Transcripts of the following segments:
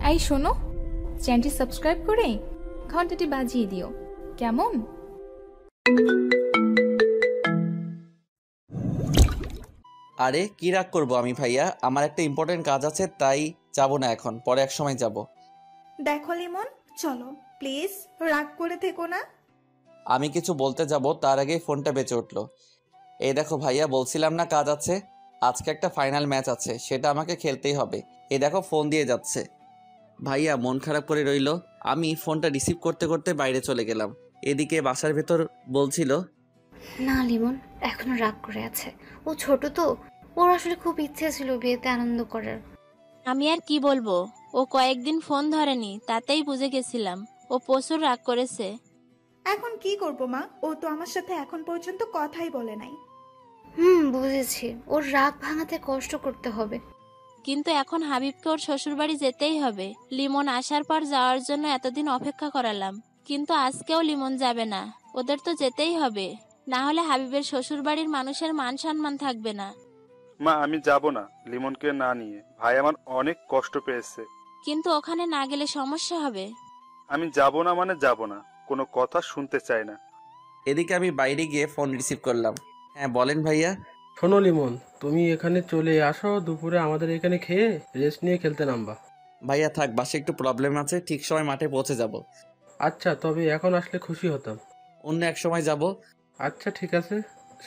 এই শোনো, চ্যানেলটি সাবস্ক্রাইব করে ঘন্টাটি বাজিয়ে দিও, কেমন? আরে কি রাগ করবো আমি ভাইয়া, আমার একটা ইম্পর্টেন্ট কাজ আছে, তাই যাব না এখন, পরে এক সময় যাব। দেখো লিমন, চলো প্লিজ, রাগ করে থেকো না। আমি কিছু বলতে যাব তার আগেই ফোনটা বেঁচে উঠলো। এই দেখো ভাইয়া, বলছিলাম না কাজ আছে, আজকে একটা ফাইনাল ম্যাচ আছে, সেটা আমাকে খেলতেই হবে। এই দেখো ফোন দিয়ে যাচ্ছে। ভাইয়া মন খারাপ করে রইলো। আমি ফোনটা রিসিভ করতে করতে বাইরে চলে গেলাম। এদিকে বাসার ভেতর বলছিল, না লিমন এখনো রাগ করে আছে, ও ছোট তো, ওর আসলে খুব ইচ্ছে ছিল বিয়েতে আনন্দ করার। আমি আর কি বলবো, ও কয়েকদিন ফোন ধরেনি, তাতেই বুঝে গেছিলাম ও প্রচুর রাগ করেছে। এখন কি করব মা, ও তো আমার সাথে এখন পর্যন্ত কথাই বলে নাই। বুঝেছি, ওর রাগ ভাঙাতে কষ্ট করতে হবে। কিন্তু এখন হাবিবকে ওর শ্বশুরবাড়ি যেতেই হবে। লিমন আসার পর যাওয়ার জন্য এতদিন অপেক্ষা করালাম, কিন্তু আজকেও লিমন যাবে না। ওদের তো যেতেই হবে, না হলে হাবিবের শ্বশুরবাড়ির মানুষের মান সম্মান থাকবে না। মা আমি যাব না লিমনকে না নিয়ে, ভাই আমার অনেক কষ্ট পেয়েছে। কিন্তু ওখানে না গেলে সমস্যা হবে। আমি যাব না মানে যাব না, কোনো কথা শুনতে চাই না। এদিকে আমি বাইরে গিয়ে ফোন রিসিভ করলাম। হ্যাঁ বলেন ভাইয়া। শোনো লিমন, তুমি এখানে চলে আসো, দুপুরে আমাদের এখানে খেয়ে রেস্ট নিয়ে খেলতে নামবা। ভাইয়া থাক, বাসে একটু প্রবলেম আছে, ঠিক সময় মাঠে পৌঁছে যাব। আচ্ছা, তবে এখন আসলে খুশি হতাম। অন্য এক সময় যাব। আচ্ছা ঠিক আছে,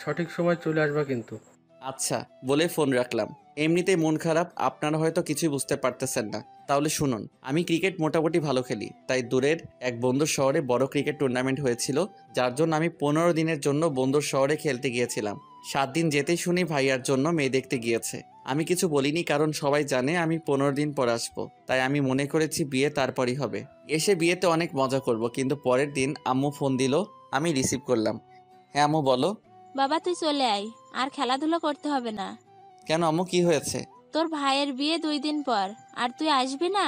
সঠিক সময় চলে আসবা কিন্তু। আচ্ছা বলে ফোন রাখলাম। এমনিতেই মন খারাপ, আপনারা হয়তো কিছুই বুঝতে পারতেছেন না, তাহলে শুনুন। আমি ক্রিকেট মোটামুটি ভালো খেলি, তাই দূরের এক বন্ধুর শহরে বড় ক্রিকেট টুর্নামেন্ট হয়েছিল, যার জন্য আমি 15 দিনের জন্য বন্ধুর শহরে খেলতে গিয়েছিলাম। 7 দিন যেতেই শুনি ভাইয়ার জন্য মেয়ে দেখতে গিয়েছে। আমি কিছু বলিনি, কারণ সবাই জানে আমি 15 দিন পর আসবো, তাই আমি মনে করেছি বিয়ে তারপরই হবে। এসে বিয়েতে অনেক মজা করব, কিন্তু পরের দিন আম্মু ফোন দিল, আমি রিসিভ করলাম। হ্যাঁ আম্মু বলো। বাবা তুই চলে আয়, আর খেলাধুলো করতে হবে না। কেন আম্মু, কি হয়েছে? তোর ভাইয়ের বিয়ে 2 দিন পর, আর তুই আসবি না?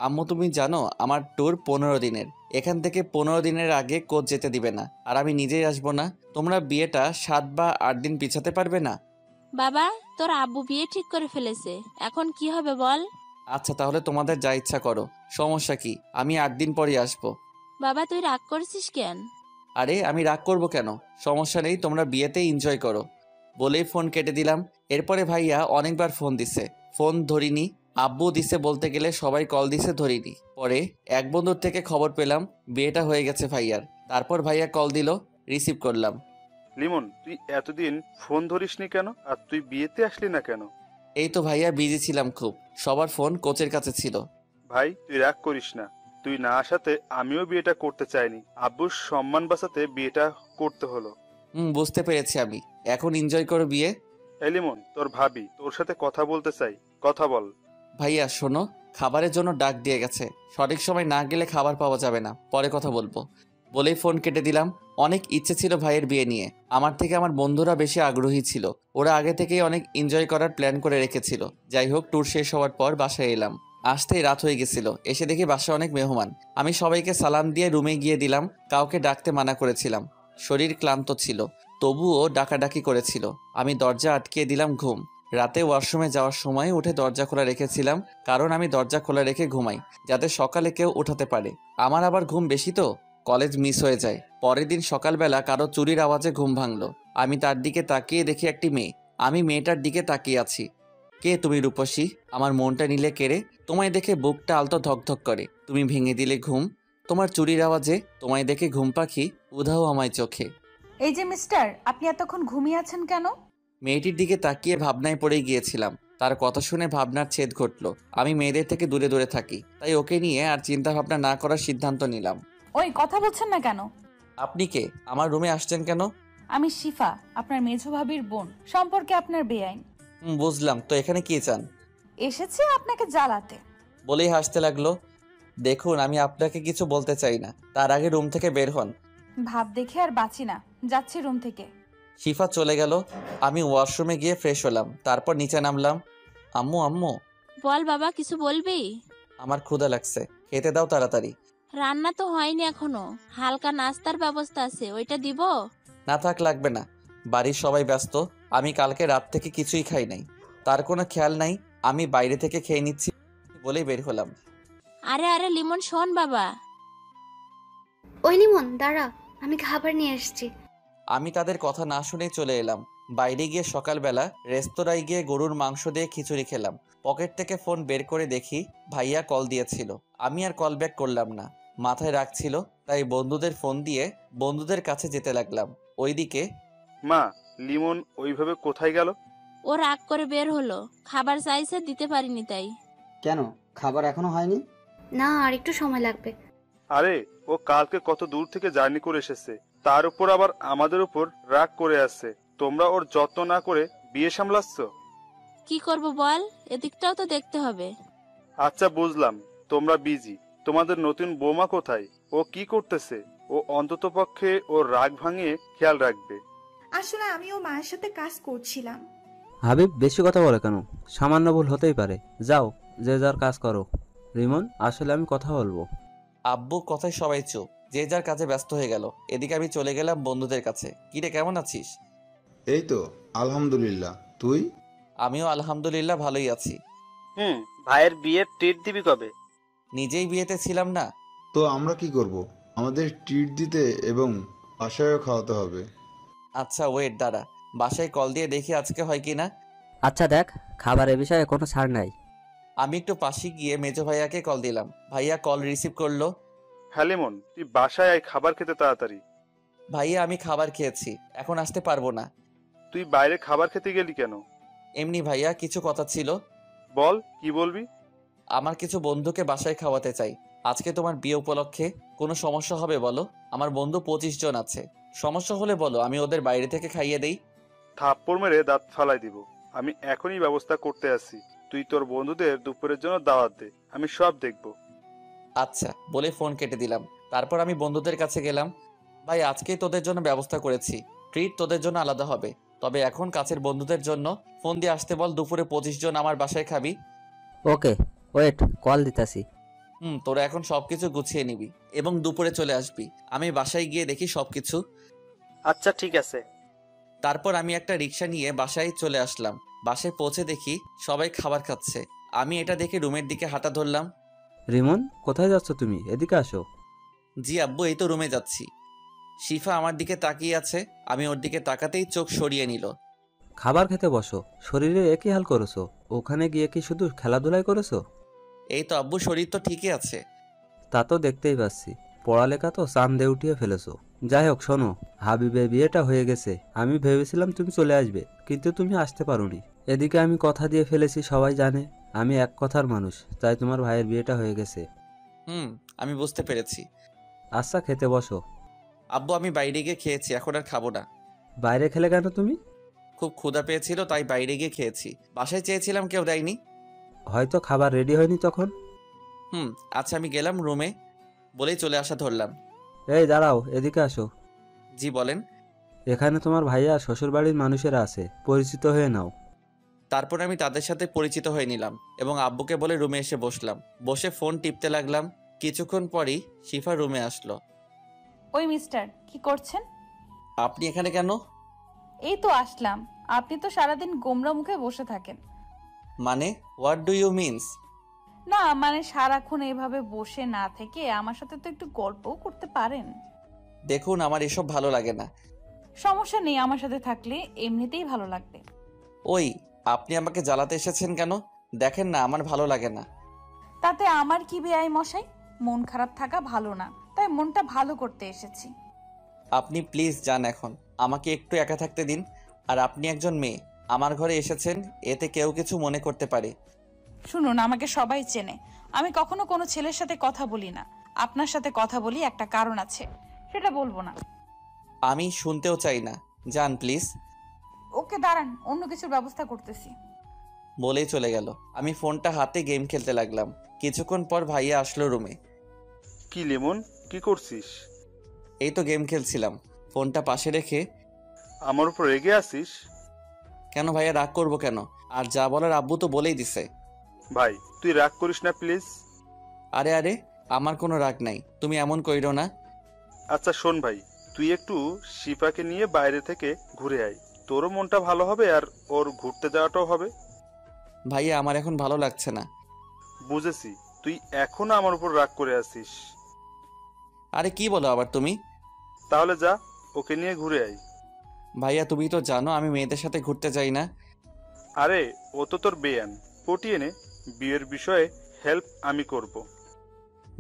আম্মু তুমি জানো আমার ট্যুর 15 দিনের, এখান থেকে 15 দিনের আগে কোচ যেতে দিবে না, আর আমি নিজেই আসবো না। তোমরা বিয়েটা 7 বা 8 দিন পিছাতে পারবে না? বাবা তোর আব্বু বিয়ে ঠিক করে ফেলেছে, এখন কি হবে বল? আচ্ছা তাহলে তোমাদের যা ইচ্ছা করো, সমস্যা কি, আমি 8 দিন পরই আসবো। বাবা তুই রাগ করছিস কেন? আরে আমি রাগ করব কেন, সমস্যা নেই, তোমরা বিয়েতেই এনজয় করো। বলেই ফোন কেটে দিলাম। এরপরে ভাইয়া অনেকবার ফোন দিছে, ফোন ধরিনি। আব্বু দিছে বলতে গেলে, সবাই কল দিছে, ধরিনি। পরে এক বন্ধুর থেকে খবর পেলাম বিয়েটা হয়ে গেছে ভাইয়ার। তারপর ভাইয়া কল দিল, রিসিভ করলাম। লিমন তুই এতদিন ফোন ধরিসনি কেন, আর তুই বিয়েতে আসলি না কেন? এই তো ভাইয়া বিজি ছিলাম খুব, সবার ফোন কোচের কাছে ছিল। ভাই তুই রাগ করিস না, তুই না আসাতে আমিও বিয়েটা করতে চাইনি, আব্বুর সম্মান বাঁচাতে বিয়েটা করতে হলো। বুঝতে পেরেছি আমি, এখন এনজয় করো বিয়ে। এই লিমন, তোর ভাবি তোর সাথে কথা বলতে চাই, কথা বল। ভাইয়া শোনো, খাবারের জন্য ডাক দিয়ে গেছে, সঠিক সময় না গেলে খাবার পাওয়া যাবে না, পরে কথা বলবো। বলেই ফোন কেটে দিলাম। অনেক ইচ্ছে ছিল ভাইয়ের বিয়ে নিয়ে, আমার থেকে আমার বন্ধুরা বেশি আগ্রহী ছিল, ওরা আগে থেকেই অনেক এনজয় করার প্ল্যান করে রেখেছিল। যাই হোক, ট্যুর শেষ হওয়ার পর বাসায় এলাম। আসতেই রাত হয়ে গেছিল, এসে দেখি বাসায় অনেক মেহমান। আমি সবাইকে সালাম দিয়ে রুমে গিয়ে দিলাম, কাউকে ডাকতে মানা করেছিলাম, শরীর ক্লান্ত ছিল, তবুও ডাকাডাকি করেছিল। আমি দরজা আটকিয়ে দিলাম। ঘুম। রাতে ওয়াশরুমে যাওয়ার সময় উঠে দরজা খোলা রেখেছিলাম, কারণ আমি দরজা খোলা রেখে ঘুমাই, যাতে সকালে কেউ উঠাতে পারে। আমার আবার ঘুম বেশি তো, কলেজ মিস হয়ে যায়। পরের দিন সকালবেলা কারো চুরির আওয়াজে ঘুম ভাঙলো। আমি তার দিকে তাকিয়ে দেখি একটি মেয়ে। আমি মেয়েটার দিকে তাকিয়ে আছি। কে তুমি রূপসী? আমার মনটা নিলে কেড়ে। তোমায় দেখে বুকটা আলতো ধকধক করে, তুমি ভেঙে দিলে ঘুম। তোমার চুরির আওয়াজে তোমায় দেখে ঘুম পাখি উধাও আমায় চোখে। এই যে মিস্টার, আপনি এতক্ষণ ঘুমিয়ে আছেন কেন? মেয়েটির দিকে তাকিয়ে ভাবনায় পড়ে গিয়েছিলাম। তার কথা শুনে ভাবনার ছেদ ঘটল। আমি মেয়েদের থেকে দূরে দূরে থাকি, তাই ওকে নিয়ে আর চিন্তা ভাবনা না করার সিদ্ধান্ত নিলাম। ওই কথা বলছেন না কেন? আপনি কে? আমার রুমে আসছেন কেন? আমি শিফা, আপনার মেঝো ভাবির বোন, সম্পর্কে আপনার বেআইন। বুঝলাম, তো এখানে কি চান? এসেছে আপনাকে জ্বালাতে। বলেই হাসতে লাগলো। দেখুন আমি আপনাকে কিছু বলতে চাই না, তার আগে রুম থেকে বের হন। ভাব দেখে আর বাঁচি না, যাচ্ছি রুম থেকে। শিফা চলে গেল। আমি ওয়াশরুমে গিয়ে ফ্রেশ হলাম, তারপর নিচে নামলাম। আম্মু আম্মু। বল বাবা, কিছু বলবি? আমার ক্ষুধা লাগছে, খেতে দাও তাড়াতাড়ি। রান্না তো হয়নি এখনো, হালকা নাস্তার ব্যবস্থা আছে, ওইটা দিব? না থাক, লাগবে না, বাড়ির সবাই ব্যস্ত। আমি কালকে রাত থেকে কিছুই খাই নাই, তার কোনো খেয়াল নাই, আমি বাইরে থেকে খেয়ে নিচ্ছি বলেই বের হলাম। আরে আরে লিমন শোন বাবা। ওই লিমন দাঁড়া, আমি খাবার নিয়ে এসেছি। আমি তাদের কথা না শুনেই চলে এলাম। বাইরে গিয়ে সকালবেলা রেস্তোরাঁয় গিয়ে গরুর মাংস দিয়ে খিচুড়ি খেলাম। পকেট থেকে ফোন বের করে দেখি ভাইয়া কল দিয়েছিল। আমি আর কল ব্যাক করলাম না, মাথায় রাখছিল, তাই বন্ধুদের ফোন দিয়ে বন্ধুদের কাছে যেতে লাগলাম। ওইদিকে মা, লিমন ওইভাবে কোথায় গেল? ও রাগ করে বের হলো, খাবার চাইছে দিতে পারিনি তাই। কেন, খাবার এখনো হয়নি? না, আর একটু সময় লাগবে। আরে ও কালকে কত দূর থেকে জার্নি করে এসেছে, তার উপর আবার আমাদের উপর রাগ করে আসছে। তোমরা ওর যত্ন না করে বিয়ে সামলাচ্ছ। কি করব বল, এদিকটাও তো দেখতে হবে। আচ্ছা বুঝলাম, তোমরা বিজি। তোমাদের নতুন বৌমা কোথায়? ও কি করতেছে? ও অন্তত পক্ষে ওর রাগ ভাঙিয়ে খেয়াল রাখবে। আসলে আমিও মায়ের সাথে কাজ করছিলাম। হাবিব বেশি কথা বলে কেন? সামান্য ভুল হতেই পারে, যাও যে যার কাজ করো। রিমন, আসলে আমি কথা বলবো। আব্বু কথায় সবাই চুপ, যে যার কাজে ব্যস্ত হয়ে গেল। এদিকে আমি চলে গেলাম বন্ধুদের কাছে। কিরে, কেমন আছিস? এই তো আলহামদুলিল্লাহ, তুই? আমিও আলহামদুলিল্লাহ ভালোই আছি। ভাইয়ের বিয়ের ট্রিট দিবি কবে? নিজেই বিয়েতে ছিলাম না তো আমরা কি করব? আমাদের ট্রিট দিতে এবং বাসায়ও খাওয়াতে হবে। আচ্ছা ওয়েট, দাঁড়া, বাসায় কল দিয়ে দেখি আজকে হয় কি না। আচ্ছা দেখ, খাবারের বিষয়ে কোনো ছাড় নাই। আমি একটু পাশে গিয়ে মেজো ভাইয়াকে কল দিলাম। ভাইয়া কল রিসিভ করলো। হ্যাঁ লিমন, তুই বাসায় আয় খাবার খেতে তাড়াতাড়ি। ভাইয়া আমি খাবার খেয়েছি, এখন আসতে পারবো না। তুই বাইরে খাবার খেতে গেলি কেন? এমনি ভাইয়া, কিছু কথা ছিল। বল, কি বলবি? আমার কিছু বন্ধুকে বাসায় খাওয়াতে চাই আজকে তোমার বিয়ে উপলক্ষে। কোনো সমস্যা হবে বলো? আমার বন্ধু 25 জন আছে, সমস্যা হলে বলো, আমি ওদের বাইরে থেকে খাইয়ে দেই। থাপ্পড় মেরে দাঁত ফালাই দিব। আমি এখনই ব্যবস্থা করতে আসি। তুই তোর বন্ধুদের দুপুরের জন্য দাওয়াত দে, আমি সব দেখব। আচ্ছা বলে ফোন কেটে দিলাম। তারপর আমি বন্ধুদের কাছে গেলাম। ভাই, আজকেই তোদের জন্য ব্যবস্থা করেছি, ট্রিট তোদের জন্য আলাদা হবে। তবে এখন কাছের বন্ধুদের জন্য ফোন দিয়ে আসতে বল, দুপুরে 25 জন আমার বাসায় খাবি। ওকে, ওয়েট, কল দিতাছি। তোরা এখন সবকিছু গুছিয়ে নিবি এবং দুপুরে চলে আসবি। আমি বাসায় গিয়ে দেখি সবকিছু। আচ্ছা ঠিক আছে। তারপর আমি একটা রিক্সা নিয়ে বাসায় চলে আসলাম। বাসায় পৌঁছে দেখি সবাই খাবার খাচ্ছে। আমি এটা দেখে রুমের দিকে হাঁটা ধরলাম। রিমন, কোথায় যাচ্ছ তুমি? এদিকে আসো। জি আব্বু, এই তো রুমে যাচ্ছি। শিফা আমার দিকে তাকিয়ে আছে, আমি ওর দিকে তাকাতেই চোখ সরিয়ে নিল। খাবার খেতে বসো, শরীরে একই হাল করেছো, ওখানে গিয়ে কি শুধু খেলাধুলাই করেছো? এই তো আব্বু, শরীর তো ঠিকই আছে। তা তো দেখতেই পাচ্ছি, পড়ালেখা তো চাঁদে উঠিয়ে ফেলেছো। যাই হোক শোনো, হাবিবের বিয়েটা হয়ে গেছে। আমি ভেবেছিলাম তুমি চলে আসবে, কিন্তু তুমি আসতে পারোনি। এদিকে আমি কথা দিয়ে ফেলেছি, সবাই জানে আমি এক কথার মানুষ, তাই তোমার ভাইয়ের বিয়েটা হয়ে গেছে। আমি বুঝতে পেরেছি। আচ্ছা খেতে বসো। আব্বু, আমি বাইরে গিয়ে খেয়েছি, এখন আর খাবো না। বাইরে খেলে কেন তুমি? খুব ক্ষুধা পেয়েছিল তাই বাইরে গিয়ে খেয়েছি। বাসায় চেয়েছিলাম, কেউ দেয়নি। হয়তো খাবার রেডি হয়নি তখন। আচ্ছা আমি গেলাম রুমে বলেই চলে আসা ধরলাম। এই দাঁড়াও, এদিকে আসো। জি বলেন। এখানে তোমার ভাইয়া শ্বশুরবাড়ির মানুষেরা আছে, পরিচিত হয়ে নাও। তারপর আমি তাদের সাথে পরিচিত হয়ে নিলাম এবং আব্বুকে বলে রুমে এসে বসলাম। বসে ফোন টিপতে লাগলাম। কিছুক্ষণ পরই শিফা রুমে আসলো। ওই মিস্টার, কি করছেন? আপনি এখানে কেন? এই তো আসলাম। আপনি তো সারাদিন গোমরা মুখে বসে থাকেন। মানে হোয়াট ডু ইউ মিনস? না মানে সারাক্ষণ এইভাবে বসে না থেকে আমার সাথে তো একটু গল্পও করতে পারেন। দেখুন, আমার এসব ভালো লাগে না। সমস্যা নেই, আমার সাথে থাকলে এমনিতেই ভালো লাগবে। ওই, আপনি আমাকে জ্বালাতে এসেছেন কেন? দেখেন না আমার ভালো লাগে না। তাতে আমার কি বেআই মশাই? মন খারাপ থাকা ভালো না, তাই মনটা ভালো করতে এসেছি। আপনি প্লিজ যান এখন, আমাকে একটু একা থাকতে দিন। আর আপনি একজন মেয়ে, আমার ঘরে এসেছেন, এতে কেউ কিছু মনে করতে পারে। শুনুন, আমাকে সবাই চেনে, আমি কখনো কোনো ছেলের সাথে কথা বলি না। আপনার সাথে কথা বলি একটা কারণ আছে, সেটা বলবো না। আমি শুনতেও চাই না, যান প্লিজ। ওকে দাঁড়ান, অন্য কিছুর ব্যবস্থা করতেছি। বলেই চলে গেল। আমি ফোনটা হাতে গেম খেলতে লাগলাম। কিছুক্ষণ পর ভাইয়া আসলো রুমে। কি লিমন, কি করছিস? এই তো গেম খেলছিলাম, ফোনটা পাশে রেখে। আমার উপর রেগে আছিস কেন ভাইয়া, রাগ করবো কেন? আর যা বলার আব্বু তো বলেই দিছে। ভাই তুই রাগ করিস না প্লিজ। আরে আরে, আমার কোনো রাগ নাই, তুমি এমন কইরো না। আচ্ছা শোন ভাই, তুই একটু শিফাকে নিয়ে বাইরে থেকে ঘুরে আয়, তোরও মনটা ভালো হবে আর ওর ঘুরতে যাওয়াটাও হবে। ভাইয়া আমার এখন ভালো লাগছে না। বুঝেছি, তুই এখনো আমার উপর রাগ করে আছিস? আরে কি বলো আবার তুমি? তাহলে যা, ওকে নিয়ে ঘুরে আয়। ভাইয়া তুমি তো জানো আমি মেয়েদের সাথে ঘুরতে যাই না। আরে ও তো তোর বেয়ান, পটিয়ে নে। বিয়ের বিষয়ে হেল্প আমি করব।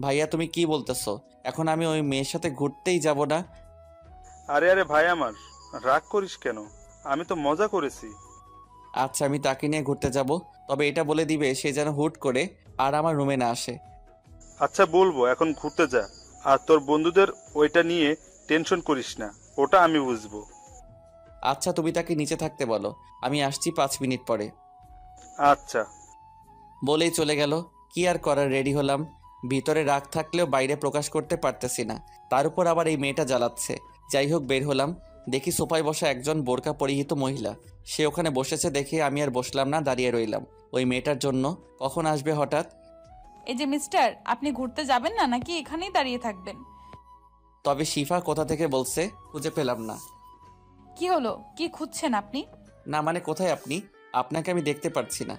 ভাইয়া তুমি কি বলতেছো? এখন আমি ওই মেয়ের সাথে ঘুরতেই যাব না? আরে আরে ভাই আমার, রাগ করিস কেন? আমি তো মজা করেছি। আচ্ছা আমি তাকে নিয়ে ঘুরতে যাব, তবে এটা বলে দিবে সে যেন হুট করে আর আমার রুমে না আসে। আচ্ছা বলবো, এখন ঘুরতে যা। আর তোর বন্ধুদের ওইটা নিয়ে টেনশন করিস না, ওটা আমি বুঝবো। আচ্ছা তুমি তাকে নিচে থাকতে বলো, আমি আসছি 5 মিনিট পরে। আচ্ছা। বলেই চলে গেল। কি আর করার, রেডি হলাম। ভিতরে রাগ থাকলেও বাইরে প্রকাশ করতে পারতেছি না, তার উপর আবার এই মেয়েটা জ্বালাচ্ছে। যাই হোক বের হলাম, দেখি সোফায় বসা একজন বোরকা পরিহিত মহিলা। সে ওখানে বসেছে দেখে আমি আর বসলাম না, দাঁড়িয়ে রইলাম ওই মেয়েটার জন্য কখন আসবে হঠাৎ। এই যে মিস্টার, আপনি ঘুরতে যাবেন না নাকি এখানেই দাঁড়িয়ে থাকবেন? তবে শিফা কোথা থেকে বলছে খুঁজে পেলাম না। কি হলো, কি খুঁজছেন আপনি? না মানে কোথায় আপনি? আপনাকে আমি দেখতে পাচ্ছি না।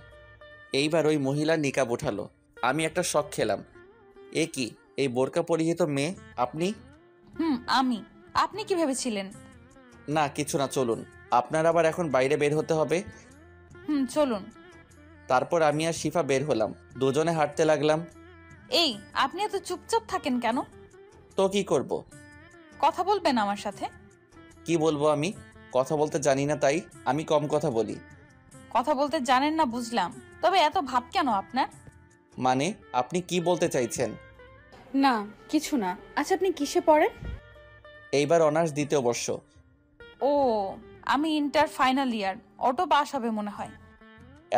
এইবার ওই মহিলা নিকাব উঠালো। আমি একটা শক খেলাম। এ কি, এই বোরকা পরিহিত মেয়ে আপনি? আমি। আপনি কি ভেবেছিলেন? না কিছু না, চলুন। আপনার আবার এখন বাইরে বের হতে হবে? চলুন। তারপর আমি আর শিফা বের হলাম, দুজনে হাঁটতে লাগলাম। এই, আপনি এত চুপচাপ থাকেন কেন? তো কি করব? কথা বলবেন আমার সাথে? কি বলবো আমি? কথা বলতে জানি না তাই আমি কম কথা বলি। কথা বলতে জানেন না বুঝলাম, তবে এত ভাব কেন আপনার? মানে আপনি কি বলতে চাইছেন? না কিছু না। আচ্ছা আপনি কিসে পড়েন? এইবার অনার্স 2য় বর্ষ। ও, আমি inter final year, auto pass হবে মনে হয়।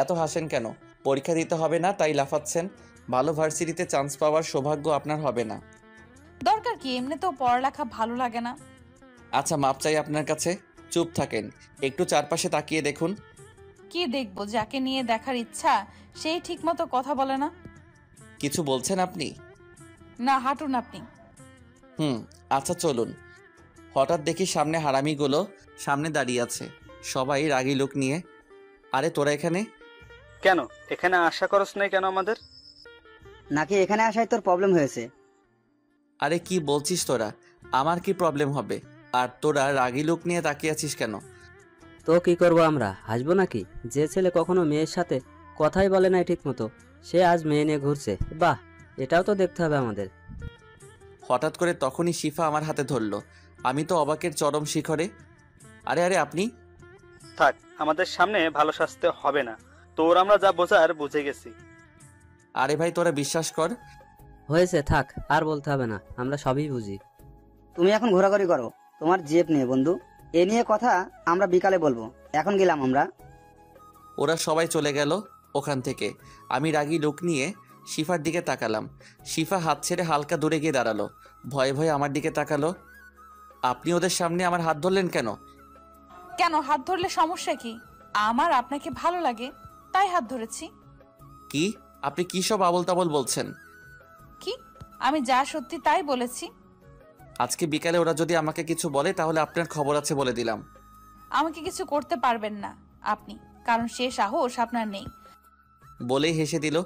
এত হাসেন কেন? পরীক্ষা দিতে হবে না তাই লাফাচ্ছেন? ভালো ভার্সিটিতে চান্স পাওয়ার সৌভাগ্য আপনার হবে না। দরকার কি, এমনিতেও পড়ালেখা ভালো লাগে না। আচ্ছা মাপ চাই আপনার কাছে। চুপ থাকেন, একটু চারপাশে তাকিয়ে দেখুন। কি দেখবো? যাকে নিয়ে দেখার ইচ্ছা সেই ঠিকমতো কথা বলে না। কিছু বলছেন আপনি? না, হাঁটুন আপনি। আচ্ছা চলুন। হঠাৎ দেখি সামনে হারামিগুলো সামনে দাঁড়িয়ে আছে, সবাই রাগী লোক নিয়ে। আরে তোরা এখানে কেন? এখানে আশা করস নাই কেন আমাদের? নাকি এখানে আসায় তোর প্রবলেম হয়েছে? আরে কি বলছিস তোরা? আমার কি প্রবলেম হবে? আর তোরা রাগী লোক নিয়ে তাকিয়ে আছিস কেন? তো কি করবো আমরা, হাসবো নাকি? যে ছেলে কখনো মেয়ের সাথে কথাই বলে নাই ঠিক মতো, সে আজ মেয়ে নিয়ে ঘুরছে। বাহ, এটাও তো দেখতে হবে আমাদের। হঠাৎ করে তখনই শিফা আমার হাতে ধরলো। আমি তো অবাকের চরম শিখরে। আরে আরে আপনি? থাক, আমাদের সামনে ভালো সাজতে হবে না, তোর আমরা যা বোঝার বুঝে গেছি। আরে ভাই তোরা বিশ্বাস কর। হয়েছে, থাক, আর বলতে হবে না, আমরা সবই বুঝি। তুমি এখন ঘোরাঘুরি করো তোমার জেব নিয়ে বন্ধু। এ নিয়ে কথা আমরা বিকালে বলবো, এখন গেলাম আমরা। ওরা সবাই চলে গেল ওখান থেকে। আমি রাগী লোক নিয়ে শিফার দিকে তাকালাম। শিফা হাত ছেড়ে হালকা দূরে গিয়ে দাঁড়ালো, ভয়ে ভয়ে আমার দিকে তাকালো। আপনি ওদের সামনে আমার হাত ধরলেন কেন? কেন হাত ধরলে সমস্যা কি? আমার আপনাকে ভালো লাগে তাই হাত ধরেছি। কি? আপনি কি সব আবল তাবল বলছেন? কি? আমি যা সত্যি তাই বলেছি। আজকে বিকালে ওরা যদি আমাকে কিছু বলে তাহলে আপনার খবর আছে বলে দিলাম। আমাকে কিছু করতে পারবেন না আপনি, কারণ সে সাহস আপনার নেই। বলেই হেসে দিল।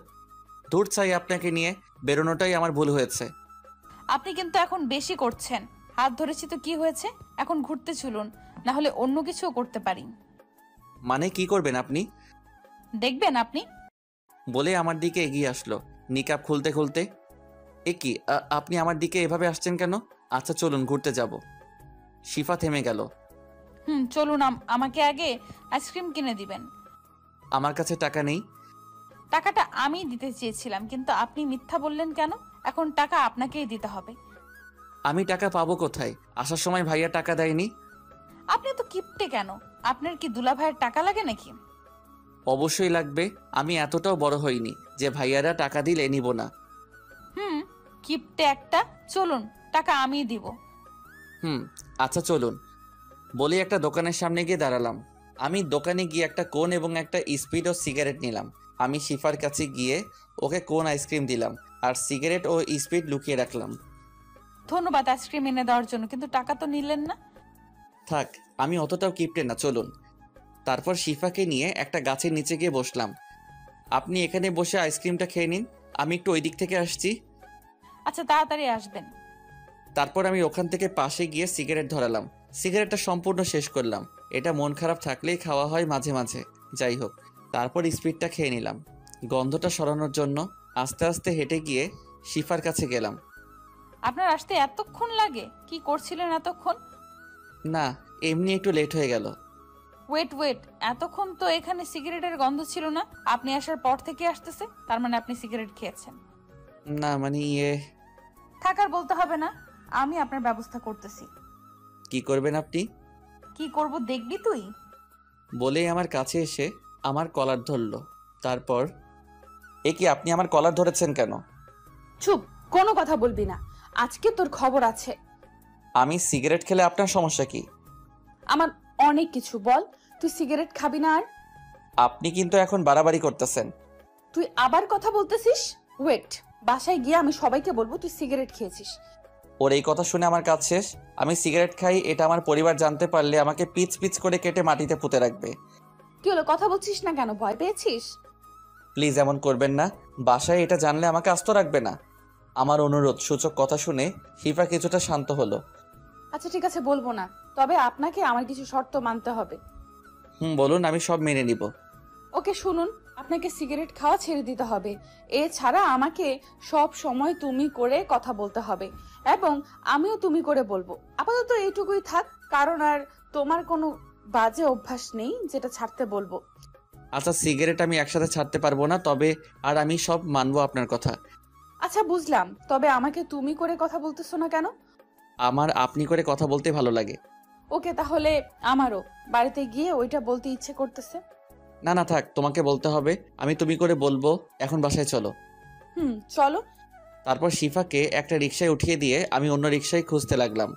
দূর চাই আপনাকে নিয়ে, বেরোনোটাই আমার ভুল হয়েছে। আপনি কিন্তু এখন বেশি করছেন। হাত ধরেছি তো কি হয়েছে, এখন ঘুরতে চলুন, না হলে অন্য কিছুও করতে পারি। মানে কি করবেন আপনি? দেখবেন আপনি। বলে আমার দিকে এগিয়ে আসলো নিকাব খুলতে খুলতে। এ কি, আপনি আমার দিকে এভাবে আসছেন কেন? আচ্ছা চলুন ঘুরতে যাব। শিফা থেমে গেল। চলুন, আমাকে আগে আইসক্রিম কিনে দিবেন। আমার কাছে টাকা নেই। টাকাটা আমি দিতে চেয়েছিলাম, কিন্তু আপনি মিথ্যা বললেন কেন? এখন টাকা আপনাকেই দিতে হবে। আমি টাকা পাবো কোথায়? আসার সময় ভাইয়া টাকা দেয়নি। আপনি তো কিপটে কেন? আপনার কি দুলা ভাইয়ের টাকা লাগে নাকি? অবশ্যই লাগবে, আমি এতটাও বড় হইনি যে ভাইয়ারা টাকা দিলে নিব না। কিপটে একটা। চলুন, টাকা আমিই দিব। আচ্ছা চলুন। বলে একটা দোকানের সামনে গিয়ে দাঁড়ালাম। আমি দোকানে গিয়ে একটা কোন এবং একটা স্পিড ও সিগারেট নিলাম। আমি শিফার কাছে গিয়ে ওকে কোন আইসক্রিম দিলাম আর সিগারেট ও স্পিড লুকিয়ে রাখলাম। ধন্যবাদ আইসক্রিম এনে দেওয়ার জন্য, কিন্তু টাকা তো নিলেন না। থাক, আমি অতটাও কিপটে না, চলুন। তারপর শিফাকে নিয়ে একটা গাছের নিচে গিয়ে বসলাম। আপনি এখানে বসে আইসক্রিমটা খেয়ে নিন, আমি একটু ওই দিক থেকে আসছি। আচ্ছা তাড়াতাড়ি আসবেন। তারপর আমি ওখান থেকে পাশে গিয়ে সিগারেট ধরালাম। সিগারেটটা সম্পূর্ণ শেষ করলাম। এটা মন খারাপ থাকলেই খাওয়া হয় মাঝে মাঝে। যাই হোক, তারপর স্পিডটা খেয়ে নিলাম গন্ধটা সরানোর জন্য। আস্তে আস্তে হেঁটে গিয়ে শিফার কাছে গেলাম। আপনার আসতে এতক্ষণ লাগে? কি করছিলেন এতক্ষণ? না, এমনি একটু লেট হয়ে গেল। ওয়েট, এতক্ষণ তো এখানে সিগারেটের গন্ধ ছিল না। আপনি আসার পর থেকে আসতেছে, তার মানে আপনি সিগারেট খেয়েছেন। না মানে থাকার বলতে হবে না, আমি আপনার ব্যবস্থা করতেছি। কি করবেন আপনি? কি করব দেখবি তুই। বলেই আমার কাছে এসে আমার কলার ধরলো। তারপর কি আপনি আমার কলার ধরেছেন কেন? চুপ, কোনো কথা বলবি না, আজকে তোর খবর আছে। আমি সিগারেট খেলে আপনার সমস্যা কি? আমার অনেক কিছু, বল। তুই সিগারেট খাবি না আর? আপনি কিন্তু এখন বাড়াবাড়ি করতেছেন। তুই আবার কথা বলতেছিস? ওয়েট, বাসায় গিয়ে আমি সবাইকে বলবো তুই সিগারেট খেয়েছিস। ওর এই কথা শুনে আমার কাজ শেষ। আমি সিগারেট খাই এটা আমার পরিবার জানতে পারলে আমাকে পিচ পিচ করে কেটে মাটিতে পুঁতে রাখবে। কি হলো, কথা বলছিস না কেন? ভয় পেয়েছিস? প্লিজ এমন করবেন না। বাসায় এটা জানলে আমাকে আস্ত রাখবে না। আমার অনুরোধ সূচক কথা শুনে শিফা কিছুটা শান্ত হলো। আচ্ছা ঠিক আছে, বলবো না, তবে আপনাকে আমার কিছু শর্ত মানতে হবে। বলুন, আমি সব মেনে নিব। ওকে শুনুন, আপনাকে সিগারেট খাওয়া ছেড়ে দিতে হবে। এছাড়া আমাকে সব সময় তুমি করে কথা বলতে হবে এবং আমিও তুমি করে বলবো। আপাতত এইটুকুই থাক, কারণ আর তোমার কোনো বাজে অভ্যাস নেই যেটা ছাড়তে বলবো। আচ্ছা, সিগারেট আমি একসাথে ছাড়তে পারবো না, তবে আর আমি সব মানবো আপনার কথা। আচ্ছা বুঝলাম, তবে আমাকে তুমি করে কথা বলতেছো না কেন? আমার আপনি করে কথা বলতে ভালো লাগে। ওকে, তাহলে আমারও বাড়িতে গিয়ে ওইটা বলতে ইচ্ছে করতেছে। না না থাক, তোমাকে বলতে হবে। আমি তুমি করে বলবো। এখন বাসায় চলো। চলো। তারপর শিফাকে একটা রিকশায় উঠিয়ে দিয়ে আমি অন্য রিকশায় খুঁজতে লাগলাম।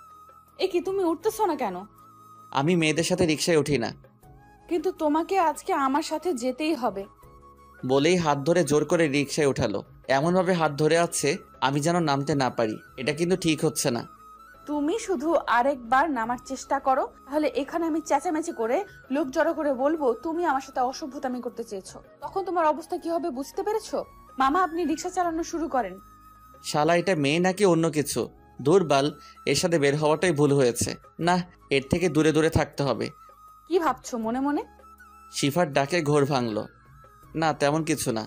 কি তুমি উঠতেছো না কেন? আমি মেয়েদের সাথে রিকশায় উঠি না। কিন্তু তোমাকে আজকে আমার সাথে যেতেই হবে। বলেই হাত ধরে জোর করে রিকশায় উঠালো। এমনভাবে হাত ধরে আছে আমি যেন নামতে না পারি। এটা কিন্তু ঠিক হচ্ছে না। তুমি শুধু আরেকবার নামার চেষ্টা করো, তাহলে এখানে আমি চেঁচামেচি করে লোক জড়ো করে বলবো তুমি আমার সাথে অসভ্যতামি করতে চেয়েছো। তখন তোমার অবস্থা কি হবে বুঝতে পেরেছো? মামা, আপনি রিকশা চালানো শুরু করেন। শালা, এটা মেয়ে নাকি অন্য কিছু? দুর্বাল, এর সাথে বের হওয়াটাই ভুল হয়েছে। না, এর থেকে দূরে দূরে থাকতে হবে। কি ভাবছো মনে মনে? শিফার ডাকে ঘোর ভাঙলো। না, তেমন কিছু না।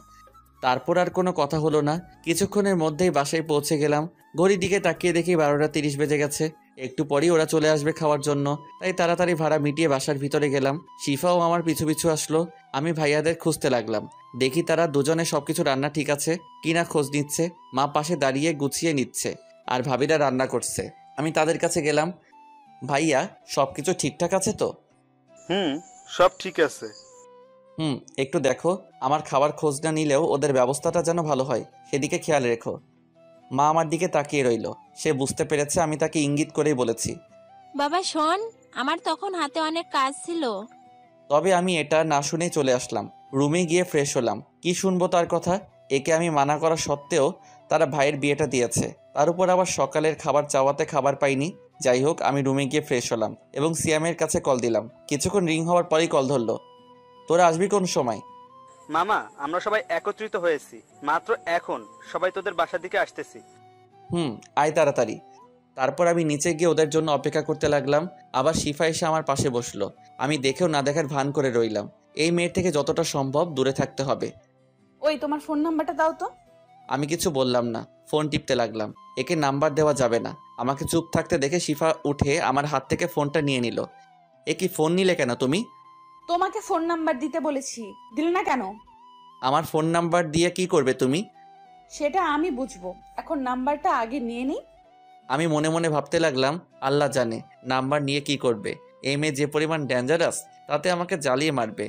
তারপর আর কোনো কথা হলো না। কিছুক্ষণের মধ্যেই বাসায় পৌঁছে গেলাম। ঘড়ির দিকে তাকিয়ে দেখি 12:30 বেজে গেছে। একটু পরেই ওরা চলে আসবে খাওয়ার জন্য, তাই তাড়াতাড়ি ভাড়া মিটিয়ে বাসার ভিতরে গেলাম। শিফাও আমার পিছু পিছু আসলো। আমি ভাইয়াদের খুঁজতে লাগলাম। দেখি তারা দুজনে সবকিছু রান্না ঠিক আছে কিনা খোঁজ নিচ্ছে। মা পাশে দাঁড়িয়ে গুছিয়ে নিচ্ছে আর ভাবিরা রান্না করছে। আমি তাদের কাছে গেলাম। ভাইয়া, সবকিছু ঠিকঠাক আছে তো? সব ঠিক আছে। একটু দেখো, আমার খাবার খোঁজ না নিলেও ওদের ব্যবস্থাটা যেন ভালো হয়, সেদিকে খেয়াল রেখো। মা আমার দিকে তাকিয়ে রইল। সে বুঝতে পেরেছে আমি তাকে ইঙ্গিত করেই বলেছি। বাবা শোন, আমার তখন হাতে অনেক কাজ ছিল। তবে আমি এটা না শুনেই চলে আসলাম। রুমে গিয়ে ফ্রেশ হলাম। কি শুনবো তার কথা? একে আমি মানা করা সত্ত্বেও তারা ভাইয়ের বিয়েটা দিয়েছে, তার উপর আবার সকালের খাবার চাওয়াতে খাবার পাইনি। যাই হোক, আমি রুমে গিয়ে ফ্রেশ হলাম এবং সিয়ামের কাছে কল দিলাম। কিছুক্ষণ রিং হওয়ার পরেই কল ধরলো। তোরা আসবি কোন সময়? মামা, আমরা সবাই একত্রিত হয়েছি মাত্র এখন, সবাই তোদের বাসার দিকে আসতেছি। আয় তাড়াতাড়ি। তারপর আমি নিচে গিয়ে ওদের জন্য অপেক্ষা করতে লাগলাম। আবার শিফা এসে আমার পাশে বসলো। আমি দেখেও না দেখার ভান করে রইলাম। এই মেয়ের থেকে যতটা সম্ভব দূরে থাকতে হবে। ওই, তোমার ফোন নাম্বারটা দাও তো। আমি কিছু বললাম না, ফোন টিপতে লাগলাম। একে নাম্বার দেওয়া যাবে না। আমাকে চুপ থাকতে দেখে শিফা উঠে আমার হাত থেকে ফোনটা নিয়ে নিল। কি ফোন নিলে কেন তুমি? তোমাকে ফোন নাম্বার দিতে বলেছি, দিলে না কেন? আমার ফোন নাম্বার দিয়ে কি করবে তুমি? সেটা আমি বুঝবো, এখন নাম্বারটা আগে নিয়ে নিই। আমি মনে মনে ভাবতে লাগলাম, আল্লাহ জানে নাম্বার নিয়ে কি করবে। এই মেয়ে যে পরিমাণ ডেঞ্জারাস, তাতে আমাকে জ্বালিয়ে মারবে।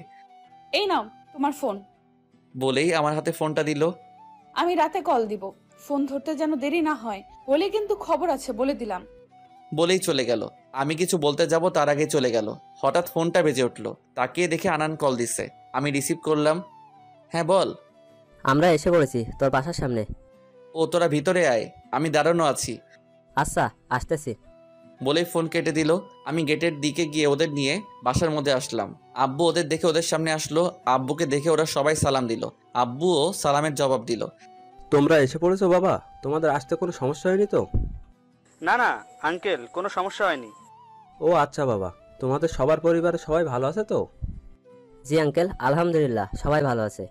এই নাও তোমার ফোন। বলেই আমার হাতে ফোনটা দিল। আমি রাতে কল দিব, ফোন ধরতে যেন দেরি না হয়, বলে কিন্তু খবর আছে বলে দিলাম। বলেই চলে গেল। আমি কিছু বলতে যাব তার আগে চলে গেল। হঠাৎ ফোনটা বেজে উঠলো। তাকিয়ে দেখে আনান কল দিচ্ছে। আমি রিসিভ করলাম। হ্যাঁ বল। আমরা এসে পড়েছি তোর বাসার সামনে। ও, তোরা ভিতরে আয়, আমি দাঁড়ানো আছি। আচ্ছা, আসতেছি। বলেই ফোন কেটে দিল। আমি গেটের দিকে গিয়ে ওদের নিয়ে বাসার মধ্যে আসলাম। আব্বু ওদের দেখে ওদের সামনে আসলো। আব্বুকে দেখে ওরা সবাই সালাম দিল। আব্বুও সালামের জবাব দিল। তোমরা এসে পড়েছো বাবা? তোমাদের আসতে কোনো সমস্যা হয়নি তো? না না আঙ্কেল, কোনো সমস্যা হয়নি। ও আচ্ছা বাবা, তোমাদের সবার পরিবারে সবাই ভালো আছে তো? জি আঙ্কেল, আলহামদুলিল্লাহ সবাই ভালো আছে।